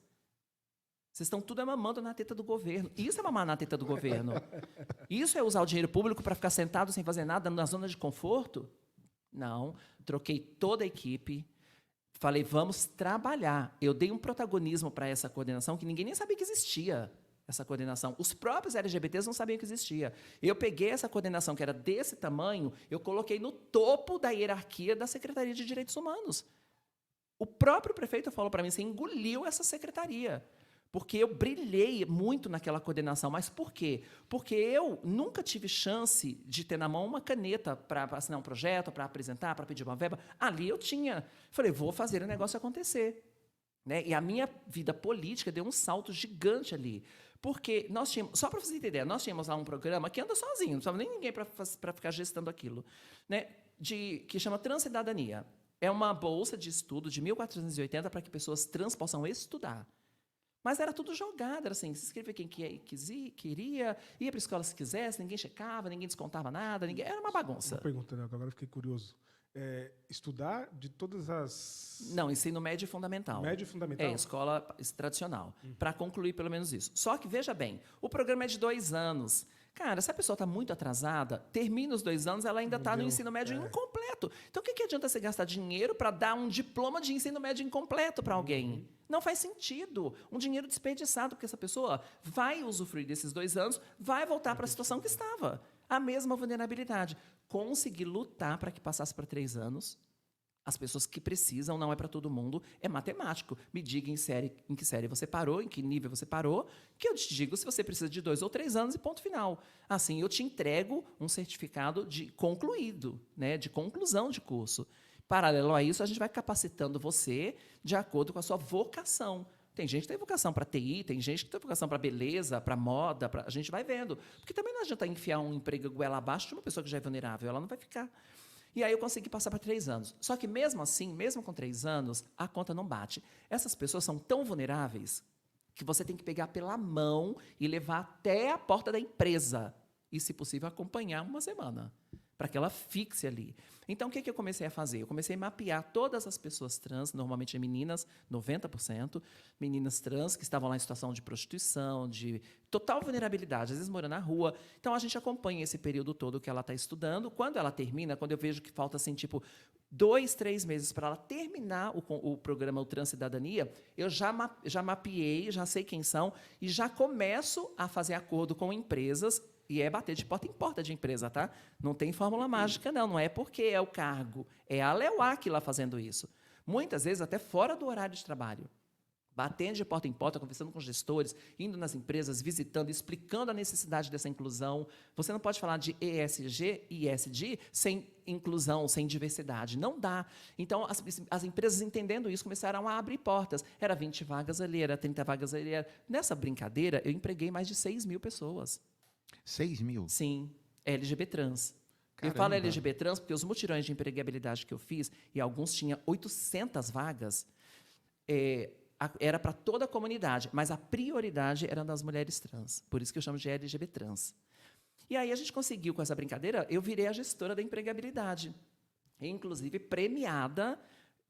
Vocês estão tudo mamando na teta do governo. Isso é mamar na teta do governo. Isso é usar o dinheiro público para ficar sentado sem fazer nada na zona de conforto? Não. Troquei toda a equipe. Falei, vamos trabalhar. Eu dei um protagonismo para essa coordenação que ninguém nem sabia que existia. Essa coordenação. Os próprios LGBTs não sabiam que existia. Eu peguei essa coordenação, que era desse tamanho, eu coloquei no topo da hierarquia da Secretaria de Direitos Humanos. O próprio prefeito falou para mim, você engoliu essa secretaria. Porque eu brilhei muito naquela coordenação. Mas por quê? Porque eu nunca tive chance de ter na mão uma caneta para assinar um projeto, para apresentar, para pedir uma verba. Ali eu tinha. Falei, vou fazer o negócio acontecer. Né? E a minha vida política deu um salto gigante ali. Porque nós tínhamos, só para vocês terem ideia, nós tínhamos lá um programa que anda sozinho, não precisava nem ninguém para ficar gestando aquilo, né? Que chama Transcidadania. É uma bolsa de estudo de 1.480 para que pessoas trans possam estudar. Mas era tudo jogado, era assim, se inscrevia quem queria, ia para a escola se quisesse, ninguém checava, ninguém descontava nada, era uma bagunça. Uma pergunta, né? Agora eu fiquei curioso. Estudar de todas as... Não, ensino médio e fundamental. Médio e fundamental? Escola tradicional. Para concluir pelo menos isso. Só que, veja bem, o programa é de 2 anos. Cara, se a pessoa está muito atrasada, termina os 2 anos, ela ainda está no ensino médio incompleto. Então, o que adianta você gastar dinheiro para dar um diploma de ensino médio incompleto para alguém? Não faz sentido. Um dinheiro desperdiçado, porque essa pessoa vai usufruir desses 2 anos, vai voltar para a situação que estava. A mesma vulnerabilidade. Consegui lutar para que passasse para 3 anos. As pessoas que precisam, não é para todo mundo, é matemático. Me diga em que série você parou, em que nível você parou, que eu te digo se você precisa de 2 ou 3 anos e ponto final. Assim, eu te entrego um certificado de concluído, né, de conclusão de curso. Paralelo a isso, a gente vai capacitando você de acordo com a sua vocação. Tem gente que tem vocação para TI, tem gente que tem vocação para beleza, para moda, a gente vai vendo. Porque também não adianta enfiar um emprego goela abaixo de uma pessoa que já é vulnerável, ela não vai ficar. E aí eu consegui passar para 3 anos. Só que mesmo assim, mesmo com 3 anos, a conta não bate. Essas pessoas são tão vulneráveis que você tem que pegar pela mão e levar até a porta da empresa. E, se possível, acompanhar uma semana, para que ela fixe ali. Então, o que eu comecei a fazer? Eu comecei a mapear todas as pessoas trans, normalmente meninas, 90%, meninas trans que estavam lá em situação de prostituição, de total vulnerabilidade, às vezes morando na rua. Então, a gente acompanha esse período todo que ela está estudando. Quando ela termina, quando eu vejo que falta, assim, tipo, 2, 3 meses para ela terminar o programa o Transcidadania, eu já mapeei, já sei quem são, e já começo a fazer acordo com empresas. E é bater de porta em porta de empresa, tá? Não tem fórmula mágica, não. Não é porque é o cargo. É a LEUAC lá fazendo isso. Muitas vezes até fora do horário de trabalho. Batendo de porta em porta, conversando com gestores, indo nas empresas, visitando, explicando a necessidade dessa inclusão. Você não pode falar de ESG e ESG sem inclusão, sem diversidade. Não dá. Então, as empresas, entendendo isso, começaram a abrir portas. Era 20 vagas ali, era 30 vagas ali. Nessa brincadeira, eu empreguei mais de 6.000 pessoas. 6.000? Sim, LGBT trans. Caramba. Eu falo LGBT trans porque os mutirões de empregabilidade que eu fiz, e alguns tinham 800 vagas, era para toda a comunidade, mas a prioridade era das mulheres trans. Por isso que eu chamo de LGBT trans. E aí a gente conseguiu, com essa brincadeira, eu virei a gestora da empregabilidade. Inclusive premiada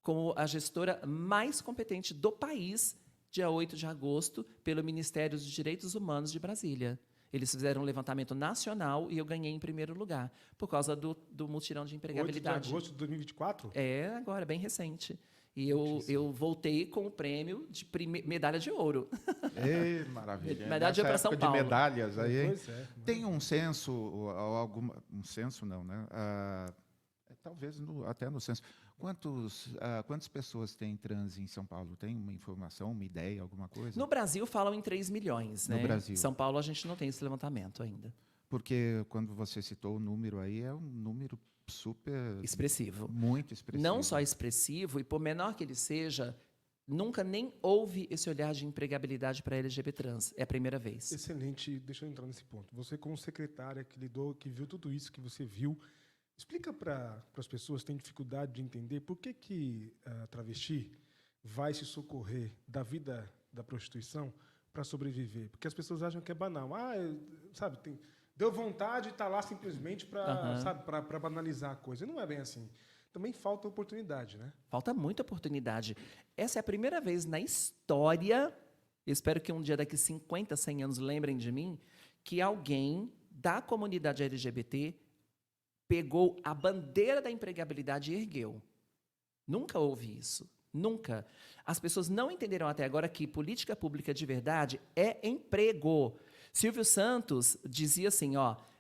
como a gestora mais competente do país, dia 8 de agosto, pelo Ministério dos Direitos Humanos de Brasília. Eles fizeram um levantamento nacional e eu ganhei em primeiro lugar, por causa do mutirão de 8 empregabilidade. de agosto de 2024? É, agora, bem recente. E eu voltei com o prêmio de medalha de ouro. Ei, maravilha. Medalha de ouro para Nessa São época de Paulo. medalhas aí, hein? Pois é. Tem um censo, ou alguma, um censo não, né? Talvez até no censo. Quantas pessoas tem trans em São Paulo? Tem uma informação, uma ideia, alguma coisa? No Brasil, falam em 3 milhões. No Né? Brasil. Em São Paulo, a gente não tem esse levantamento ainda. Porque quando você citou o número aí, é um número super... Expressivo. Muito expressivo. Não só expressivo, e por menor que ele seja, nunca nem houve esse olhar de empregabilidade para LGBT trans. É a primeira vez. Excelente. Deixa eu entrar nesse ponto. Você, como secretária que lidou, que viu tudo isso que você viu, explica para as pessoas que têm dificuldade de entender por que a travesti vai se socorrer da vida da prostituição para sobreviver. Porque as pessoas acham que é banal. Sabe, deu vontade e está lá simplesmente para banalizar a coisa. E não é bem assim. Também falta oportunidade, né? Falta muita oportunidade. Essa é a primeira vez na história, eu espero que um dia daqui 50, 100 anos lembrem de mim, que alguém da comunidade LGBT pegou a bandeira da empregabilidade e ergueu. Nunca houve isso. Nunca. As pessoas não entenderam até agora que política pública de verdade é emprego. Silvio Santos dizia assim,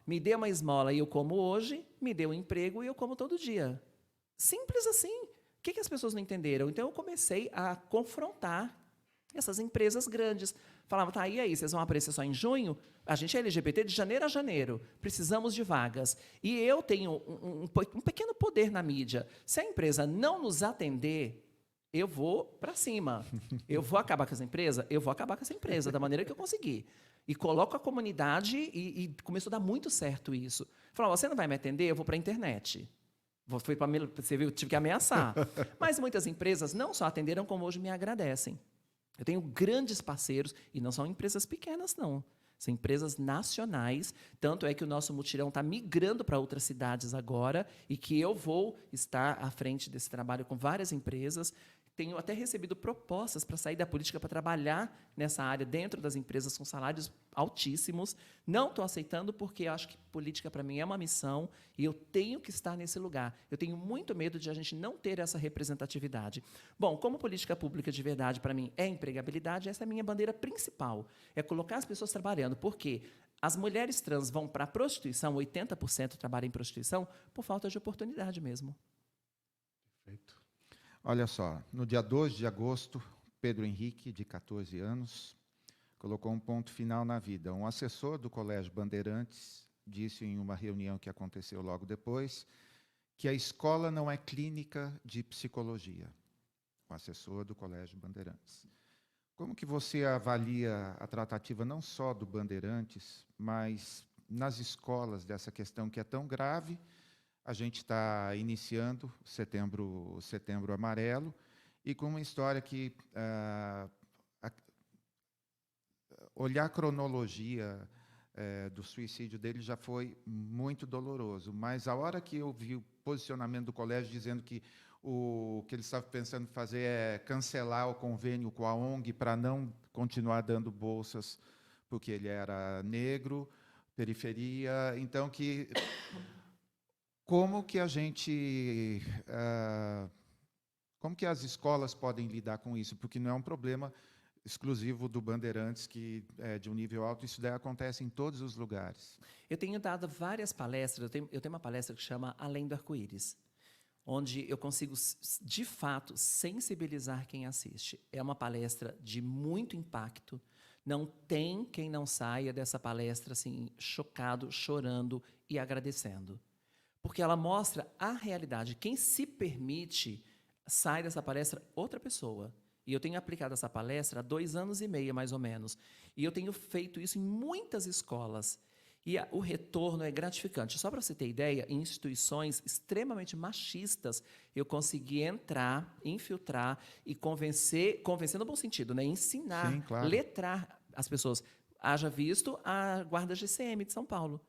me dê uma esmola e eu como hoje, me dê um emprego e eu como todo dia. Simples assim. O que as pessoas não entenderam? Então, eu comecei a confrontar essas empresas grandes. Falava, e aí, vocês vão aparecer só em junho? A gente é LGBT de janeiro a janeiro. Precisamos de vagas. E eu tenho um pequeno poder na mídia. Se a empresa não nos atender, eu vou para cima. Eu vou acabar com essa empresa? Eu vou acabar com essa empresa, da maneira que eu conseguir. E coloco a comunidade e começou a dar muito certo isso. Falava, você não vai me atender? Eu vou para a internet. Você viu, tive que ameaçar. Mas muitas empresas não só atenderam, como hoje me agradecem. Eu tenho grandes parceiros, e não são empresas pequenas, não. São empresas nacionais, tanto é que o nosso mutirão está migrando para outras cidades agora, e que eu vou estar à frente desse trabalho com várias empresas. Tenho até recebido propostas para sair da política para trabalhar nessa área dentro das empresas com salários altíssimos. Não estou aceitando porque eu acho que política para mim é uma missão e eu tenho que estar nesse lugar. Eu tenho muito medo de a gente não ter essa representatividade. Bom, como política pública de verdade para mim é empregabilidade, essa é a minha bandeira principal. É colocar as pessoas trabalhando. Por quê? As mulheres trans vão para a prostituição, 80% trabalham em prostituição, por falta de oportunidade mesmo. Perfeito. Olha só, no dia 2 de agosto, Pedro Henrique, de 14 anos, colocou um ponto final na vida. Um assessor do Colégio Bandeirantes disse em uma reunião que aconteceu logo depois que a escola não é clínica de psicologia. O assessor do Colégio Bandeirantes. Como que você avalia a tratativa não só do Bandeirantes, mas nas escolas dessa questão que é tão grave? A gente está iniciando Setembro Amarelo, e com uma história que olhar a cronologia do suicídio dele já foi muito doloroso, mas a hora que eu vi o posicionamento do colégio dizendo que o que eles estavam pensando em fazer é cancelar o convênio com a ONG para não continuar dando bolsas, porque ele era negro, periferia, então que... Como que como que as escolas podem lidar com isso? Porque não é um problema exclusivo do Bandeirantes, que é de um nível alto, isso daí acontece em todos os lugares. Eu tenho dado várias palestras, eu tenho uma palestra que chama Além do Arco-Íris, onde eu consigo, de fato, sensibilizar quem assiste. É uma palestra de muito impacto, não tem quem não saia dessa palestra assim, chocado, chorando e agradecendo. Porque ela mostra a realidade. Quem se permite, sai dessa palestra outra pessoa. E eu tenho aplicado essa palestra há 2 anos e meio, mais ou menos. E eu tenho feito isso em muitas escolas. E o retorno é gratificante. Só para você ter ideia, em instituições extremamente machistas, eu consegui entrar, infiltrar e convencer no bom sentido, né? Ensinar, Sim, claro. letrar as pessoas. Haja visto a Guarda GCM de São Paulo.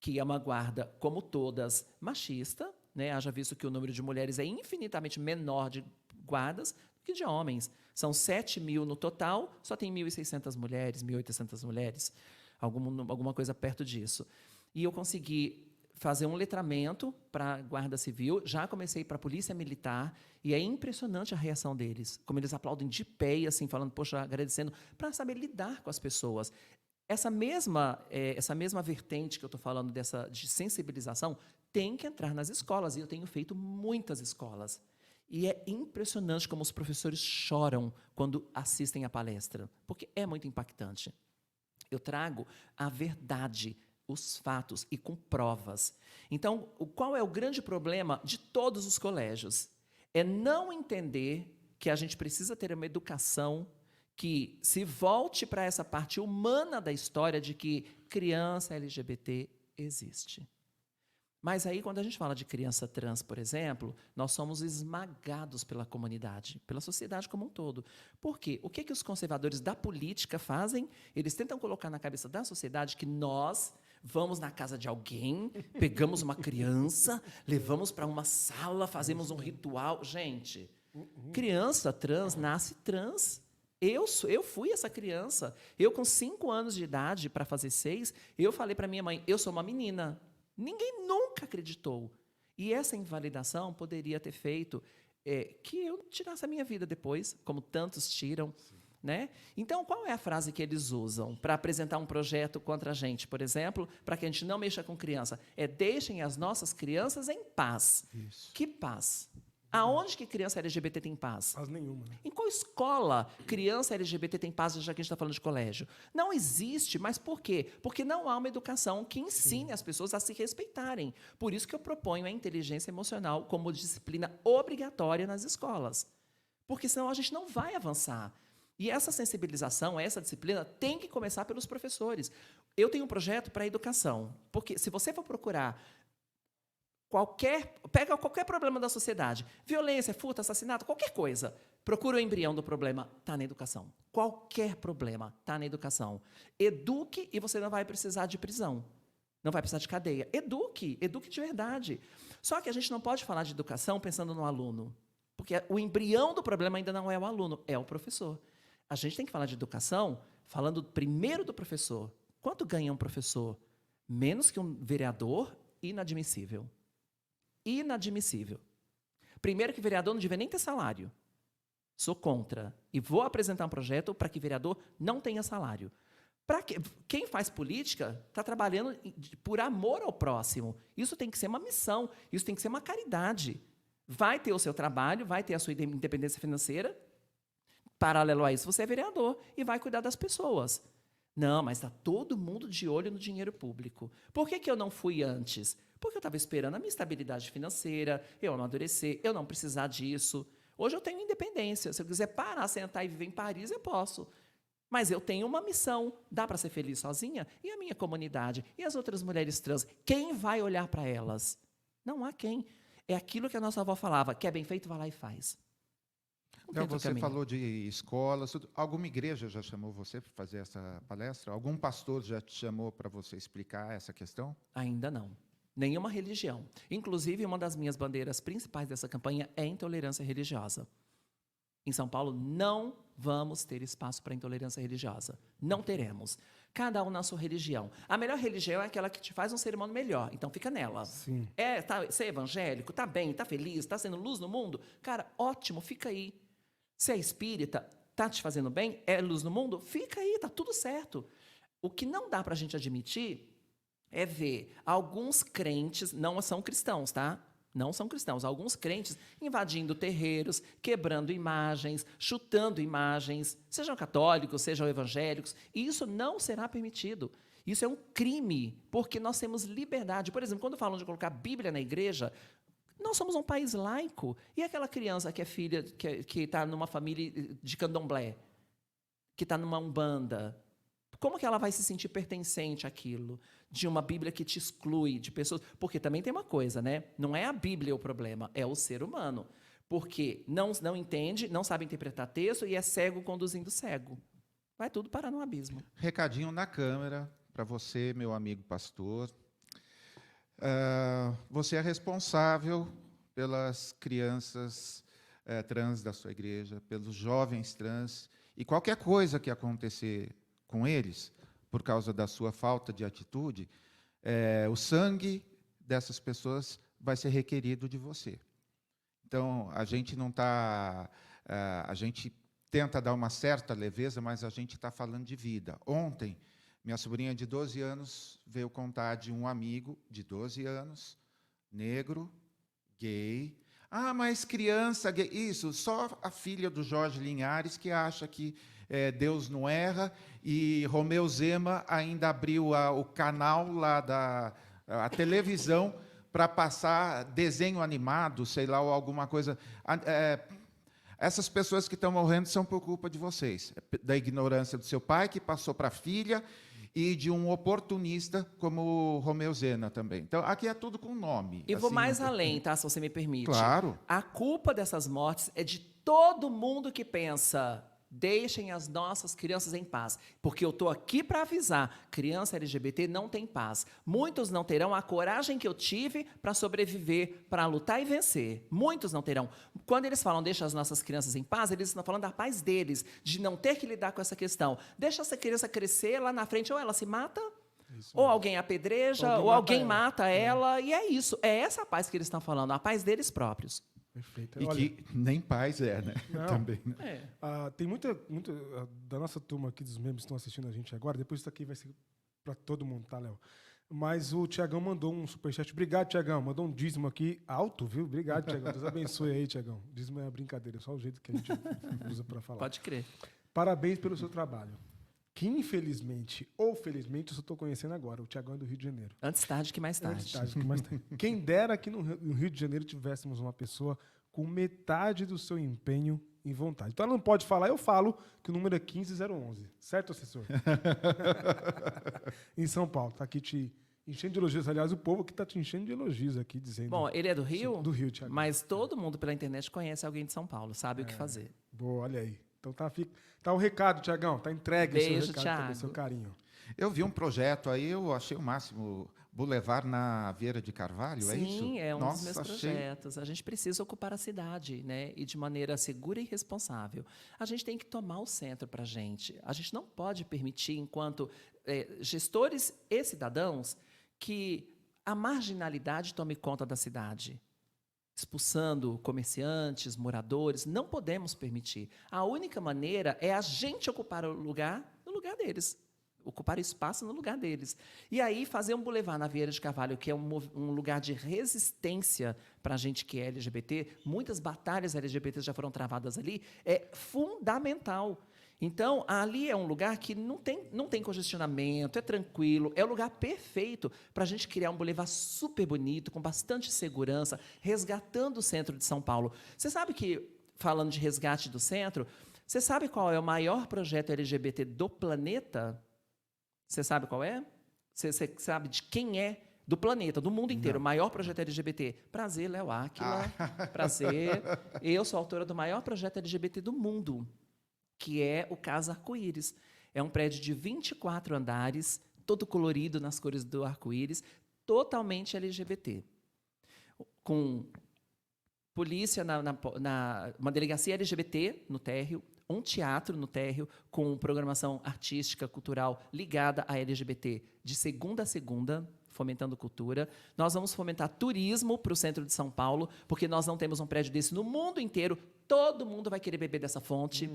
que é uma guarda, como todas, machista, né? Haja visto que o número de mulheres é infinitamente menor de guardas do que de homens. São 7.000 no total, só tem 1.600 mulheres, 1.800 mulheres, alguma coisa perto disso. E eu consegui fazer um letramento para a Guarda Civil, já comecei para a Polícia Militar, e é impressionante a reação deles, como eles aplaudem de pé, e assim, falando, poxa, agradecendo, para saber lidar com as pessoas. Essa mesma vertente que eu estou falando de sensibilização tem que entrar nas escolas, e eu tenho feito muitas escolas. E é impressionante como os professores choram quando assistem à palestra, porque é muito impactante. Eu trago a verdade, os fatos e com provas. Então, qual é o grande problema de todos os colégios? É não entender que a gente precisa ter uma educação que se volte para essa parte humana da história de que criança LGBT existe. Mas aí, quando a gente fala de criança trans, por exemplo, nós somos esmagados pela comunidade, pela sociedade como um todo. Por quê? O que os conservadores da política fazem? Eles tentam colocar na cabeça da sociedade que nós vamos na casa de alguém, pegamos uma criança, levamos para uma sala, fazemos um ritual. Gente, criança trans nasce trans. Eu fui essa criança. Eu, com 5 anos de idade, para fazer 6, eu falei para minha mãe, eu sou uma menina. Ninguém nunca acreditou. E essa invalidação poderia ter feito que eu tirasse a minha vida depois, como tantos tiram. Né? Então, qual é a frase que eles usam para apresentar um projeto contra a gente, por exemplo, para que a gente não mexa com criança? É deixem as nossas crianças em paz. Isso. Que paz? Aonde que criança LGBT tem paz? Paz nenhuma. Né? Em qual escola criança LGBT tem paz, já que a gente está falando de colégio? Não existe, mas por quê? Porque não há uma educação que ensine as pessoas a se respeitarem. Por isso que eu proponho a inteligência emocional como disciplina obrigatória nas escolas. Porque senão a gente não vai avançar. E essa sensibilização, essa disciplina, tem que começar pelos professores. Eu tenho um projeto para a educação, porque se você for procurar pega qualquer problema da sociedade, violência, furto, assassinato, qualquer coisa, procura o embrião do problema, está na educação. Qualquer problema está na educação. Eduque e você não vai precisar de prisão. Não vai precisar de cadeia. Eduque de verdade. Só que a gente não pode falar de educação pensando no aluno, porque o embrião do problema ainda não é o aluno, é o professor. A gente tem que falar de educação falando primeiro do professor. Quanto ganha um professor? Menos que um vereador? Inadmissível. Inadmissível. Primeiro que vereador não devia nem ter salário. Sou contra. E vou apresentar um projeto para que vereador não tenha salário. Quem faz política está trabalhando por amor ao próximo. Isso tem que ser uma missão, isso tem que ser uma caridade. Vai ter o seu trabalho, vai ter a sua independência financeira. Paralelo a isso, você é vereador e vai cuidar das pessoas. Não, mas está todo mundo de olho no dinheiro público. Por que eu não fui antes? Porque eu estava esperando a minha estabilidade financeira, eu amadurecer, eu não precisar disso. Hoje eu tenho independência. Se eu quiser parar, sentar e viver em Paris, eu posso. Mas eu tenho uma missão. Dá para ser feliz sozinha? E a minha comunidade? E as outras mulheres trans? Quem vai olhar para elas? Não há quem. É aquilo que a nossa avó falava, que é bem feito, vai lá e faz. Então, você falou de escolas. Alguma igreja já chamou você para fazer essa palestra? Algum pastor já te chamou para você explicar essa questão? Ainda não. Nenhuma religião. Inclusive, uma das minhas bandeiras principais dessa campanha é a intolerância religiosa. Em São Paulo, não vamos ter espaço para intolerância religiosa. Não teremos. Cada um na sua religião. A melhor religião é aquela que te faz um ser humano melhor. Então, fica nela. Sim. Ser evangélico, está bem, está feliz, está sendo luz no mundo? Cara, ótimo, fica aí. Se é espírita, está te fazendo bem? É luz no mundo? Fica aí, está tudo certo. O que não dá para a gente admitir é ver alguns crentes, não são cristãos, tá? Não são cristãos. Alguns crentes invadindo terreiros, quebrando imagens, chutando imagens, sejam católicos, sejam evangélicos. E isso não será permitido. Isso é um crime, porque nós temos liberdade. Por exemplo, quando falam de colocar a Bíblia na igreja, nós somos um país laico. E aquela criança que é filha, que está numa família de candomblé, que está numa umbanda, como que ela vai se sentir pertencente àquilo? De uma Bíblia que te exclui de pessoas. Porque também tem uma coisa, né? Não é a Bíblia o problema, é o ser humano. Porque não entende, não sabe interpretar texto e é cego conduzindo cego. Vai tudo parar no abismo. Recadinho na câmera para você, meu amigo pastor. Você é responsável pelas crianças trans da sua igreja, pelos jovens trans, e qualquer coisa que acontecer com eles, por causa da sua falta de atitude, o sangue dessas pessoas vai ser requerido de você. Então, a gente não está... a gente tenta dar uma certa leveza, mas a gente está falando de vida. Ontem, minha sobrinha de 12 anos veio contar de um amigo de 12 anos, negro, gay. Ah, mas criança gay. Isso, só a filha do Jorge Linhares que acha que Deus não erra, e Romeu Zema ainda abriu o canal lá a televisão para passar desenho animado, sei lá, ou alguma coisa. Essas pessoas que estão morrendo são por culpa de vocês, da ignorância do seu pai, que passou para a filha, e de um oportunista como o Romeu Zema também. Então, aqui é tudo com nome. E vou assim, mais além, tá? Se você me permite. Claro. A culpa dessas mortes é de todo mundo que pensa: deixem as nossas crianças em paz. Porque eu estou aqui para avisar, criança LGBT não tem paz. Muitos não terão a coragem que eu tive para sobreviver, para lutar e vencer. Muitos não terão. Quando eles falam deixa as nossas crianças em paz, eles estão falando da paz deles, de não ter que lidar com essa questão. Deixa essa criança crescer lá na frente, ou ela se mata, ou alguém apedreja, ou alguém mata ela, e é isso. É essa a paz que eles estão falando, a paz deles próprios. Perfeito. E Olha, que nem paz né? Não. Também. Né? tem muita da nossa turma aqui, dos membros que estão assistindo a gente agora. Depois isso aqui vai ser para todo mundo, tá, Léo? Mas o Tiagão mandou um superchat. Obrigado, Tiagão. Mandou um dízimo aqui alto, viu? Obrigado, Tiagão. Deus abençoe aí, Tiagão. Dízimo é brincadeira, é só o jeito que a gente usa para falar. Pode crer. Parabéns pelo seu trabalho. Que, infelizmente ou felizmente, eu só estou conhecendo agora. O Tiagão é do Rio de Janeiro. Antes tarde que mais tarde. Antes tarde que mais tarde. Quem dera que no Rio de Janeiro tivéssemos uma pessoa com metade do seu empenho e vontade. Então ela não pode falar, eu falo que o número é 15011. Certo, assessor? Em São Paulo. Está aqui te enchendo de elogios. Aliás, o povo aqui está te enchendo de elogios aqui, dizendo... Bom, ele é do Rio? Do Rio, Tiagão. Mas todo mundo pela internet conhece alguém de São Paulo, sabe o que fazer. Boa, olha aí. Então tá o recado, Tiagão. Tá entregue Beijo, o seu recado, Thiago. também, seu carinho. Eu vi um projeto aí, eu achei o máximo. Boulevard na Vieira de Carvalho, é isso? Sim, é um Nossa, dos meus projetos. A gente precisa ocupar a cidade, né? E de maneira segura e responsável. A gente tem que tomar o centro para a gente. A gente não pode permitir, enquanto gestores e cidadãos, que a marginalidade tome conta da cidade, expulsando comerciantes, moradores. Não podemos permitir. A única maneira é a gente ocupar o lugar no lugar deles. Ocupar espaço no lugar deles. E aí, fazer um boulevard na Vieira de Carvalho, que é um lugar de resistência para a gente que é LGBT, muitas batalhas LGBT já foram travadas ali, é fundamental. Então, ali é um lugar que não tem congestionamento, é tranquilo, é o lugar perfeito para a gente criar um boulevard super bonito, com bastante segurança, resgatando o centro de São Paulo. Você sabe que, falando de resgate do centro, você sabe qual é o maior projeto LGBT do planeta? Você sabe qual é? Você sabe de quem é? Do planeta, do mundo inteiro. O maior projeto LGBT. Prazer, Léo Áquila. Prazer. Eu sou autora do maior projeto LGBT do mundo, que é o Casa Arco-Íris. É um prédio de 24 andares, todo colorido nas cores do arco-íris, totalmente LGBT. Com polícia, uma delegacia LGBT no térreo, um teatro no térreo com programação artística, cultural ligada à LGBT de segunda a segunda, fomentando cultura. Nós vamos fomentar turismo para o centro de São Paulo, porque nós não temos um prédio desse no mundo inteiro. Todo mundo vai querer beber dessa fonte.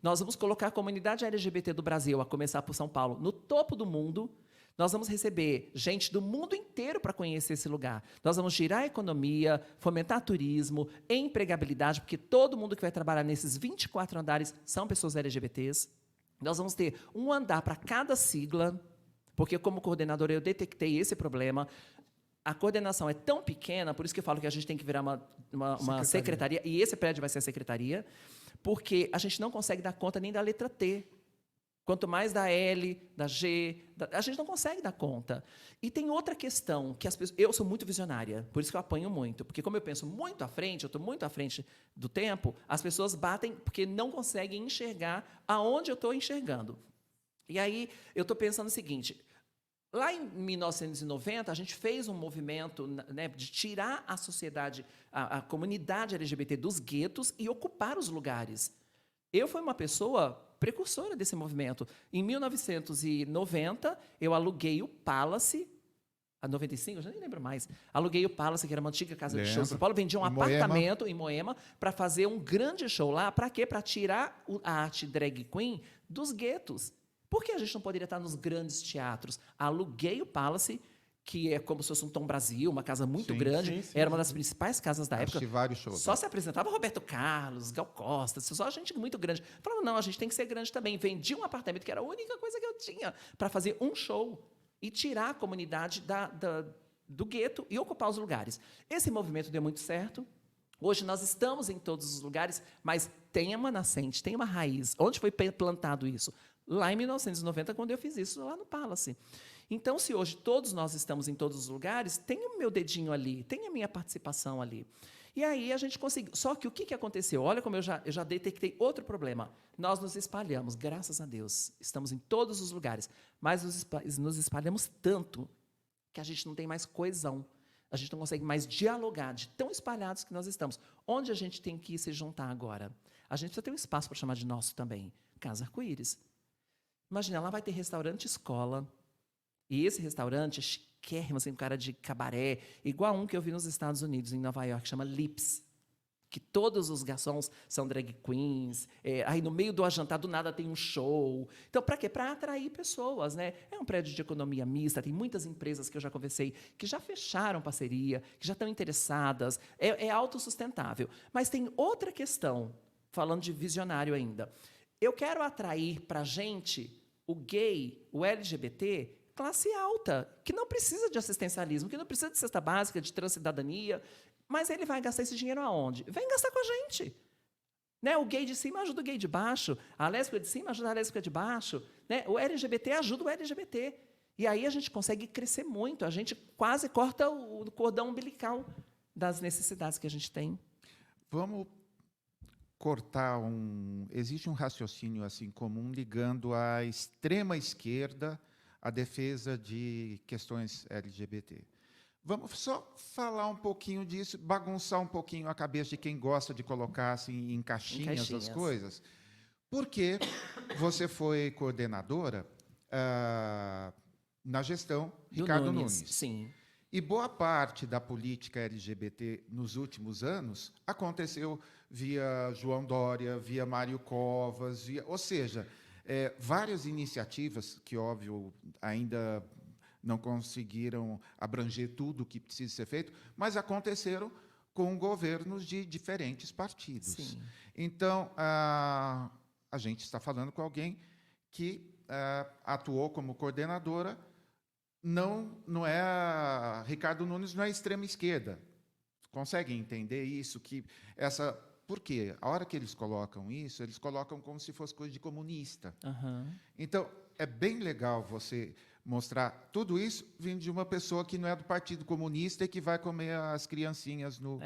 Nós vamos colocar a comunidade LGBT do Brasil, a começar por São Paulo, no topo do mundo. Nós vamos receber gente do mundo inteiro para conhecer esse lugar. Nós vamos girar a economia, fomentar turismo, empregabilidade, porque todo mundo que vai trabalhar nesses 24 andares são pessoas LGBTs. Nós vamos ter um andar para cada sigla, porque, como coordenadora, eu detectei esse problema. A coordenação é tão pequena, por isso que eu falo que a gente tem que virar uma secretaria, e esse prédio vai ser a secretaria, porque a gente não consegue dar conta nem da letra T. Quanto mais da L, da G, a gente não consegue dar conta. E tem outra questão, que as pessoas... Eu sou muito visionária, por isso que eu apanho muito. Porque como eu penso muito à frente, eu estou muito à frente do tempo, as pessoas batem porque não conseguem enxergar aonde eu estou enxergando. E aí, eu estou pensando o seguinte, Lá em 1990, a gente fez um movimento, né, de tirar a sociedade, a comunidade LGBT dos guetos e ocupar os lugares. Eu fui uma pessoa precursora desse movimento. Em 1990, eu aluguei o Palace, a 95, eu já nem lembro mais. Aluguei o Palace, que era uma antiga casa de show em São Paulo, vendi um apartamento em Moema para fazer um grande show lá. Para quê? Para tirar a arte drag queen dos guetos. Por que a gente não poderia estar nos grandes teatros? Aluguei o Palace, que é como se fosse um Tom Brasil, uma casa muito grande. Era uma das principais casas da época. Vários shows. Só se apresentava Roberto Carlos, Gal Costa, só gente muito grande. Falava, não, a gente tem que ser grande também. Vendi um apartamento, que era a única coisa que eu tinha, para fazer um show e tirar a comunidade do gueto e ocupar os lugares. Esse movimento deu muito certo. Hoje nós estamos em todos os lugares, mas tem uma nascente, tem uma raiz. Onde foi plantado isso? Lá em 1990, quando eu fiz isso, lá no Palace. Então, se hoje todos nós estamos em todos os lugares, tem o meu dedinho ali, tem a minha participação ali. E aí a gente conseguiu. Só que o que aconteceu? Olha como eu já detectei outro problema. Nós nos espalhamos, graças a Deus. Estamos em todos os lugares. Mas nos espalhamos tanto que a gente não tem mais coesão. A gente não consegue mais dialogar de tão espalhados que nós estamos. Onde a gente tem que se juntar agora? A gente precisa ter um espaço para chamar de nosso também. Casa Arco-Íris. Imagina, lá vai ter restaurante escola. E esse restaurante é chiquérrimo, assim, um cara de cabaré, igual um que eu vi nos Estados Unidos, em Nova York, chama Lips. Que todos os garçons são drag queens. Aí, no meio do jantar, do nada, tem um show. Então, para quê? Para atrair pessoas, né? É um prédio de economia mista. Tem muitas empresas que eu já conversei que já fecharam parceria, que já estão interessadas. É autossustentável. Mas tem outra questão, falando de visionário ainda. Eu quero atrair para a gente o gay, o LGBT, classe alta, que não precisa de assistencialismo, que não precisa de cesta básica, de transcidadania, mas ele vai gastar esse dinheiro aonde? Vem gastar com a gente. Né? O gay de cima ajuda o gay de baixo, a lésbica de cima ajuda a lésbica de baixo, né? O LGBT ajuda o LGBT. E aí a gente consegue crescer muito, a gente quase corta o cordão umbilical das necessidades que a gente tem. Vamos cortar existe um raciocínio assim comum ligando a extrema esquerda à defesa de questões LGBT. Vamos só falar um pouquinho disso, bagunçar um pouquinho a cabeça de quem gosta de colocar assim em caixinhas as coisas. Porque você foi coordenadora na gestão Ricardo Nunes. Sim. E boa parte da política LGBT nos últimos anos aconteceu via João Dória, via Mário Covas, ou seja, várias iniciativas que, óbvio, ainda não conseguiram abranger tudo o que precisa ser feito, mas aconteceram com governos de diferentes partidos. Sim. Então, a gente está falando com alguém que atuou como coordenadora. Não é Ricardo Nunes não é extrema esquerda. Conseguem entender isso? Por quê? A hora que eles colocam isso, eles colocam como se fosse coisa de comunista. Uhum. Então, é bem legal você mostrar tudo isso vindo de uma pessoa que não é do Partido Comunista e que vai comer as criancinhas no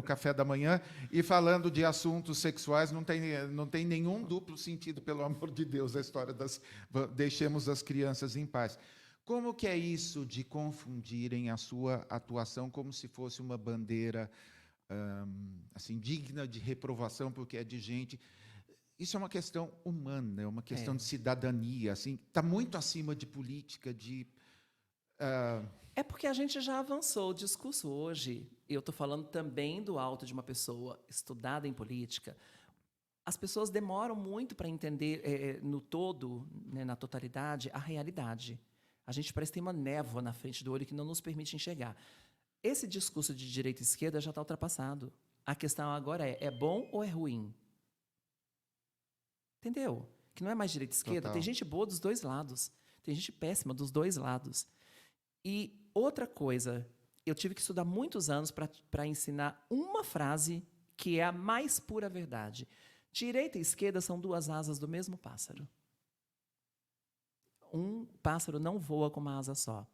café da manhã e falando de assuntos sexuais. Não tem nenhum duplo sentido, pelo amor de Deus, a história deixemos as crianças em paz. Como que é isso de confundirem a sua atuação como se fosse uma bandeira assim, digna de reprovação, porque é de gente... Isso é uma questão humana, é uma questão de cidadania, assim, está muito acima de política, É porque a gente já avançou o discurso hoje. Eu estou falando também do alto de uma pessoa estudada em política. As pessoas demoram muito para entender, no todo, né, na totalidade, a realidade. A gente parece que tem uma névoa na frente do olho que não nos permite enxergar. Esse discurso de direita e esquerda já está ultrapassado. A questão agora é bom ou é ruim? Entendeu? Que não é mais direita e esquerda. Total. Tem gente boa dos dois lados. Tem gente péssima dos dois lados. E outra coisa, eu tive que estudar muitos anos para ensinar uma frase que é a mais pura verdade. Direita e esquerda são duas asas do mesmo pássaro. Um pássaro não voa com uma asa só.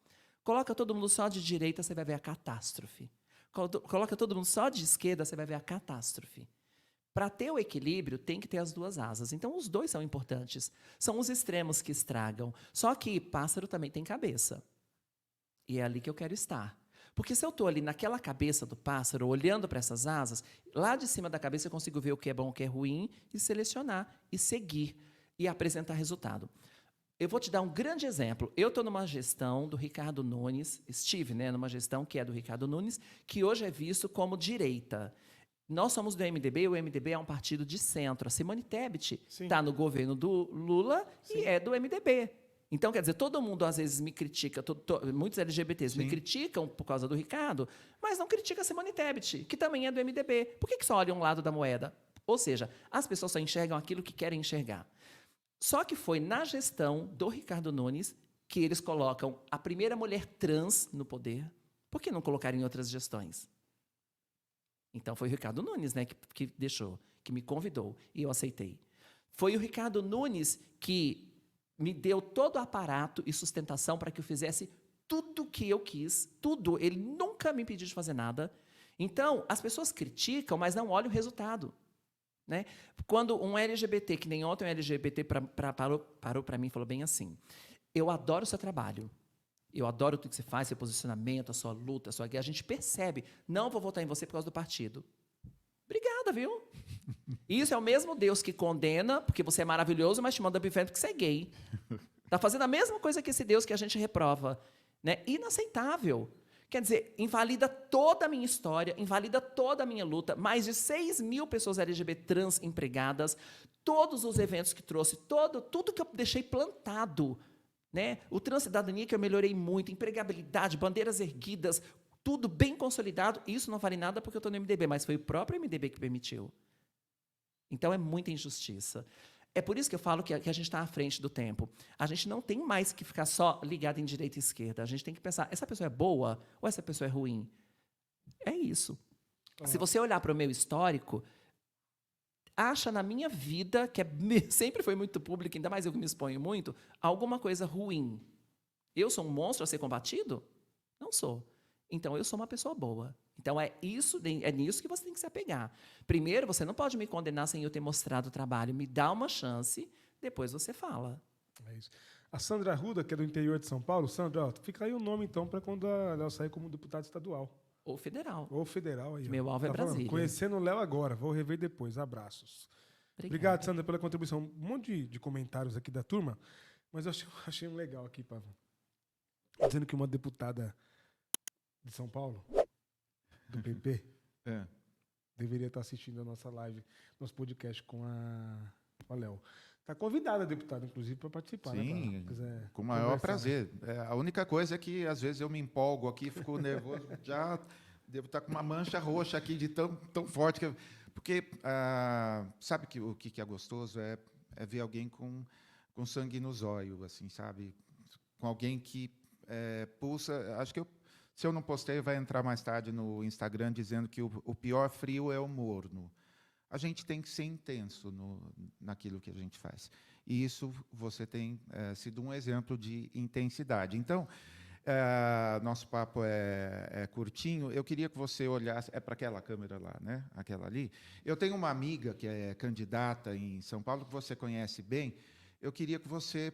Coloca todo mundo só de direita, você vai ver a catástrofe. Coloca todo mundo só de esquerda, você vai ver a catástrofe. Para ter o equilíbrio, tem que ter as duas asas. Então, os dois são importantes. São os extremos que estragam. Só que pássaro também tem cabeça. E é ali que eu quero estar. Porque se eu estou ali naquela cabeça do pássaro, olhando para essas asas, lá de cima da cabeça eu consigo ver o que é bom, o que é ruim, e selecionar, e seguir, e apresentar resultado. Eu vou te dar um grande exemplo. Eu estou numa gestão do Ricardo Nunes, estive, né, numa gestão que é do Ricardo Nunes, que hoje é visto como direita. Nós somos do MDB, e o MDB é um partido de centro. A Simone Tebet está no governo do Lula e é do MDB. Então, quer dizer, todo mundo às vezes me critica, muitos LGBTs me criticam por causa do Ricardo, mas não critica a Simone Tebet, que também é do MDB. Por que só olha um lado da moeda? Ou seja, as pessoas só enxergam aquilo que querem enxergar. Só que foi na gestão do Ricardo Nunes que eles colocam a primeira mulher trans no poder. Por que não colocaram em outras gestões? Então, foi o Ricardo Nunes, né, que deixou, que me convidou, e eu aceitei. Foi o Ricardo Nunes que me deu todo o aparato e sustentação para que eu fizesse tudo o que eu quis, tudo. Ele nunca me impediu de fazer nada. Então, as pessoas criticam, mas não olham o resultado. Né? Quando um LGBT, que nem ontem um LGBT parou para mim e falou bem assim, eu adoro o seu trabalho, eu adoro tudo que você faz, seu posicionamento, a sua luta, a sua guerra, a gente percebe, não vou votar em você por causa do partido. Obrigada, viu? Isso é o mesmo Deus que condena, porque você é maravilhoso, mas te manda para o inferno porque você é gay. Está fazendo a mesma coisa que esse Deus que a gente reprova. Né? Inaceitável. Quer dizer, invalida toda a minha história, invalida toda a minha luta, mais de 6 mil pessoas LGBT trans empregadas, todos os eventos que trouxe, tudo que eu deixei plantado. Né? O Transcidadania que eu melhorei muito, empregabilidade, bandeiras erguidas, tudo bem consolidado. Isso não vale nada porque eu estou no MDB, mas foi o próprio MDB que permitiu. Então, é muita injustiça. É por isso que eu falo que a gente está à frente do tempo. A gente não tem mais que ficar só ligado em direita e esquerda. A gente tem que pensar, essa pessoa é boa ou essa pessoa é ruim? É isso. Se você olhar para o meu histórico, acha na minha vida, que sempre foi muito pública, ainda mais eu que me exponho muito, alguma coisa ruim. Eu sou um monstro a ser combatido? Não sou. Então, eu sou uma pessoa boa. Então, é nisso que você tem que se apegar. Primeiro, você não pode me condenar sem eu ter mostrado o trabalho. Me dá uma chance, depois você fala. É isso. A Sandra Arruda, que é do interior de São Paulo. Sandra, fica aí o nome, então, para quando ela sair como deputada estadual. Ou federal. Ou federal. Aí, meu alvo é Brasília. Conhecendo o Léo agora, vou rever depois. Abraços. Obrigado, Sandra, pela contribuição. Um monte de comentários aqui da turma, mas eu achei um legal aqui, Pavão. Dizendo que uma deputada de São Paulo, do PP, deveria estar assistindo a nossa live, nosso podcast com a Léo. Está convidada a deputada, inclusive, para participar. Sim, né, com o maior prazer. A única coisa é que, às vezes, eu me empolgo aqui, fico nervoso, já devo estar com uma mancha roxa aqui de tão forte. Porque, sabe o que é gostoso? É ver alguém com sangue nos olhos, assim, sabe? Com alguém que pulsa. Acho que se eu não postei, vai entrar mais tarde no Instagram dizendo que o pior frio é o morno. A gente tem que ser intenso naquilo que a gente faz. E isso você tem sido um exemplo de intensidade. Então, nosso papo é curtinho. Eu queria que você olhasse... É para aquela câmera lá, né? Aquela ali. Eu tenho uma amiga que é candidata em São Paulo, que você conhece bem. Eu queria que você,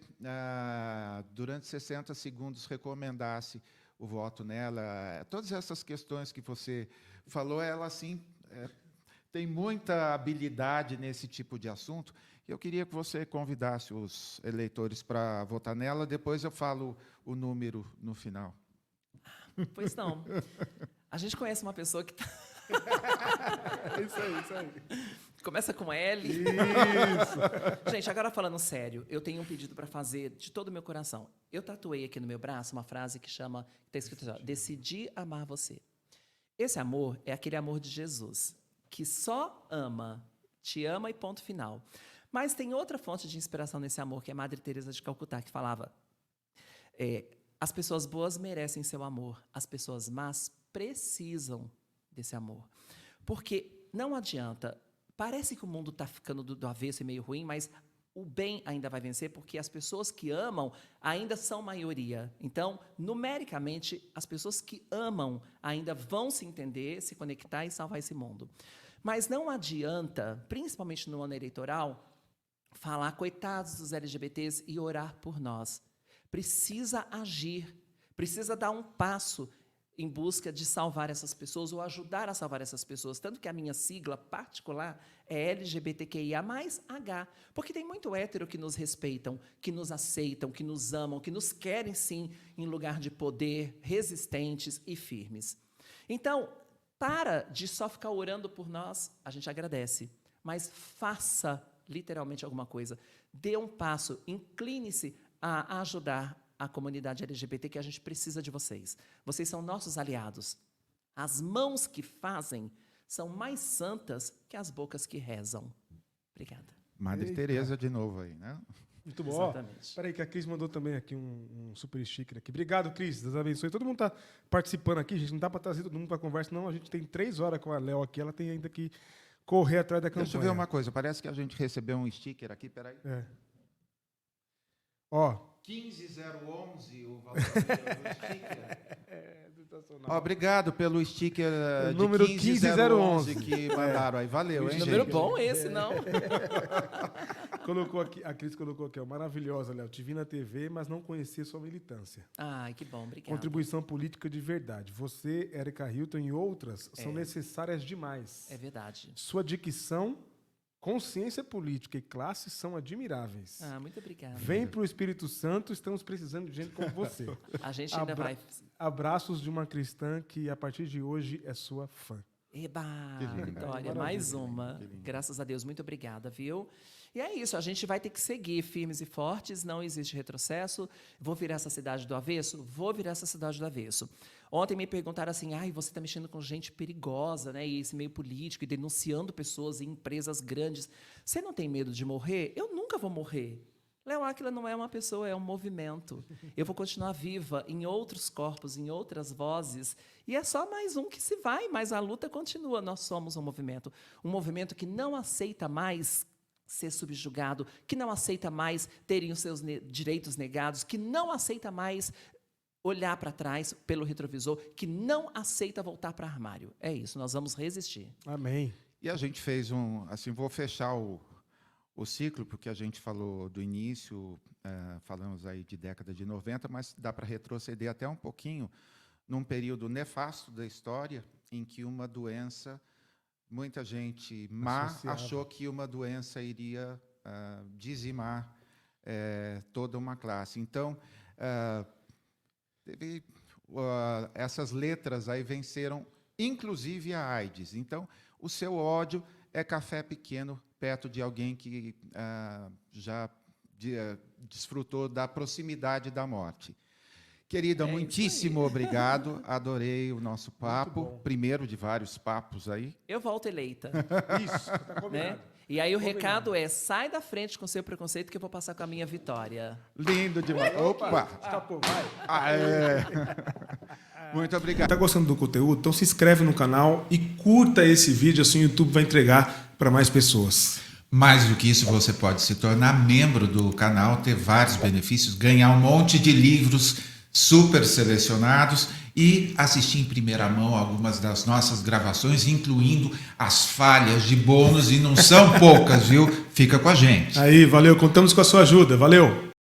durante 60 segundos, recomendasse o voto nela. Todas essas questões que você falou, ela, assim, tem muita habilidade nesse tipo de assunto. Eu queria que você convidasse os eleitores para votar nela. Depois eu falo o número no final. Pois não. A gente conhece uma pessoa que... Isso aí. Começa com L. Isso. Gente, agora falando sério, eu tenho um pedido para fazer de todo o meu coração. Eu tatuei aqui no meu braço uma frase que está escrito assim, decidi amar você. Esse amor é aquele amor de Jesus, que só ama, te ama e ponto final. Mas tem outra fonte de inspiração nesse amor, que é a Madre Teresa de Calcutá, que falava, as pessoas boas merecem seu amor, as pessoas más precisam desse amor. Porque não adianta, parece que o mundo está ficando do avesso e meio ruim, mas o bem ainda vai vencer, porque as pessoas que amam ainda são maioria. Então, numericamente, as pessoas que amam ainda vão se entender, se conectar e salvar esse mundo. Mas não adianta, principalmente no ano eleitoral, falar coitados dos LGBTs e orar por nós. Precisa agir, precisa dar um passo em busca de salvar essas pessoas ou ajudar a salvar essas pessoas. Tanto que a minha sigla particular é LGBTQIA+H, porque tem muito hétero que nos respeitam, que nos aceitam, que nos amam, que nos querem, sim, em lugar de poder, resistentes e firmes. Então, para de só ficar orando por nós, a gente agradece, mas faça literalmente alguma coisa. Dê um passo, incline-se a ajudar a comunidade LGBT, que a gente precisa de vocês. Vocês são nossos aliados. As mãos que fazem são mais santas que as bocas que rezam. Obrigada. Madre Eita. Teresa de novo aí, né? Muito bom. Exatamente. Espera aí, que a Cris mandou também aqui um super sticker aqui. Obrigado, Cris. Deus abençoe. Todo mundo está participando aqui, gente. Não dá para trazer todo mundo para a conversa, não. A gente tem 3 horas com a Léo aqui. Ela tem ainda que correr atrás da campanha. Deixa eu ver uma coisa. Parece que a gente recebeu um sticker aqui. Peraí. É. Ó. 15011, o valor do sticker. Sensacional. Obrigado pelo sticker O de número 15011 que mandaram aí. Valeu, hein, Número gente? bom esse, não? Colocou aqui, a Cris colocou aqui, ó, maravilhosa, Léo. Te vi na TV, mas não conhecia sua militância. Ai, que bom, obrigada. Contribuição política de verdade. Você, Érica Hilton e outras são necessárias demais. É verdade. Sua dicção, consciência política e classe são admiráveis. Ah, muito obrigada. Vem para o Espírito Santo, estamos precisando de gente como você. A gente ainda vai... Abraços de uma cristã que, a partir de hoje, é sua fã. Eba, Que lindo. Vitória, Maravilha, mais uma. que lindo. Graças a Deus, muito obrigada, viu? E é isso, a gente vai ter que seguir firmes e fortes, não existe retrocesso. Vou virar essa cidade do avesso? Vou virar essa cidade do avesso. Ontem me perguntaram assim, ai, você está mexendo com gente perigosa, né? E esse meio político, e denunciando pessoas em empresas grandes. Você não tem medo de morrer? Eu nunca vou morrer. Léo Áquila não é uma pessoa, é um movimento. Eu vou continuar viva em outros corpos, em outras vozes, e é só mais um que se vai, mas a luta continua. Nós somos um movimento que não aceita mais ser subjugado, que não aceita mais terem os seus direitos negados, que não aceita mais olhar para trás pelo retrovisor, que não aceita voltar para armário. É isso, nós vamos resistir. Amém. E a gente fez assim, vou fechar o ciclo, porque a gente falou do início, falamos aí de década de 90, mas dá para retroceder até um pouquinho num período nefasto da história, em que uma doença, muita gente má Associava. achou que uma doença iria dizimar toda uma classe. Então, essas letras aí venceram, inclusive a AIDS. Então, o seu ódio é café pequeno perto de alguém que já desfrutou da proximidade da morte. Querida, muitíssimo obrigado. Adorei o nosso papo. Primeiro de vários papos aí. Eu volto eleita. Isso, tá combinado. Né? E aí o recado é, sai da frente com o seu preconceito que eu vou passar com a minha vitória. Lindo demais. Opa! Escapou, vai. Muito obrigado. Tá gostando do conteúdo? Então se inscreve no canal e curta esse vídeo, assim o YouTube vai entregar para mais pessoas. Mais do que isso, você pode se tornar membro do canal, ter vários benefícios, ganhar um monte de livros super selecionados e assistir em primeira mão algumas das nossas gravações, incluindo as falhas de bônus, e não são poucas, viu? Fica com a gente. Aí, valeu, contamos com a sua ajuda, valeu!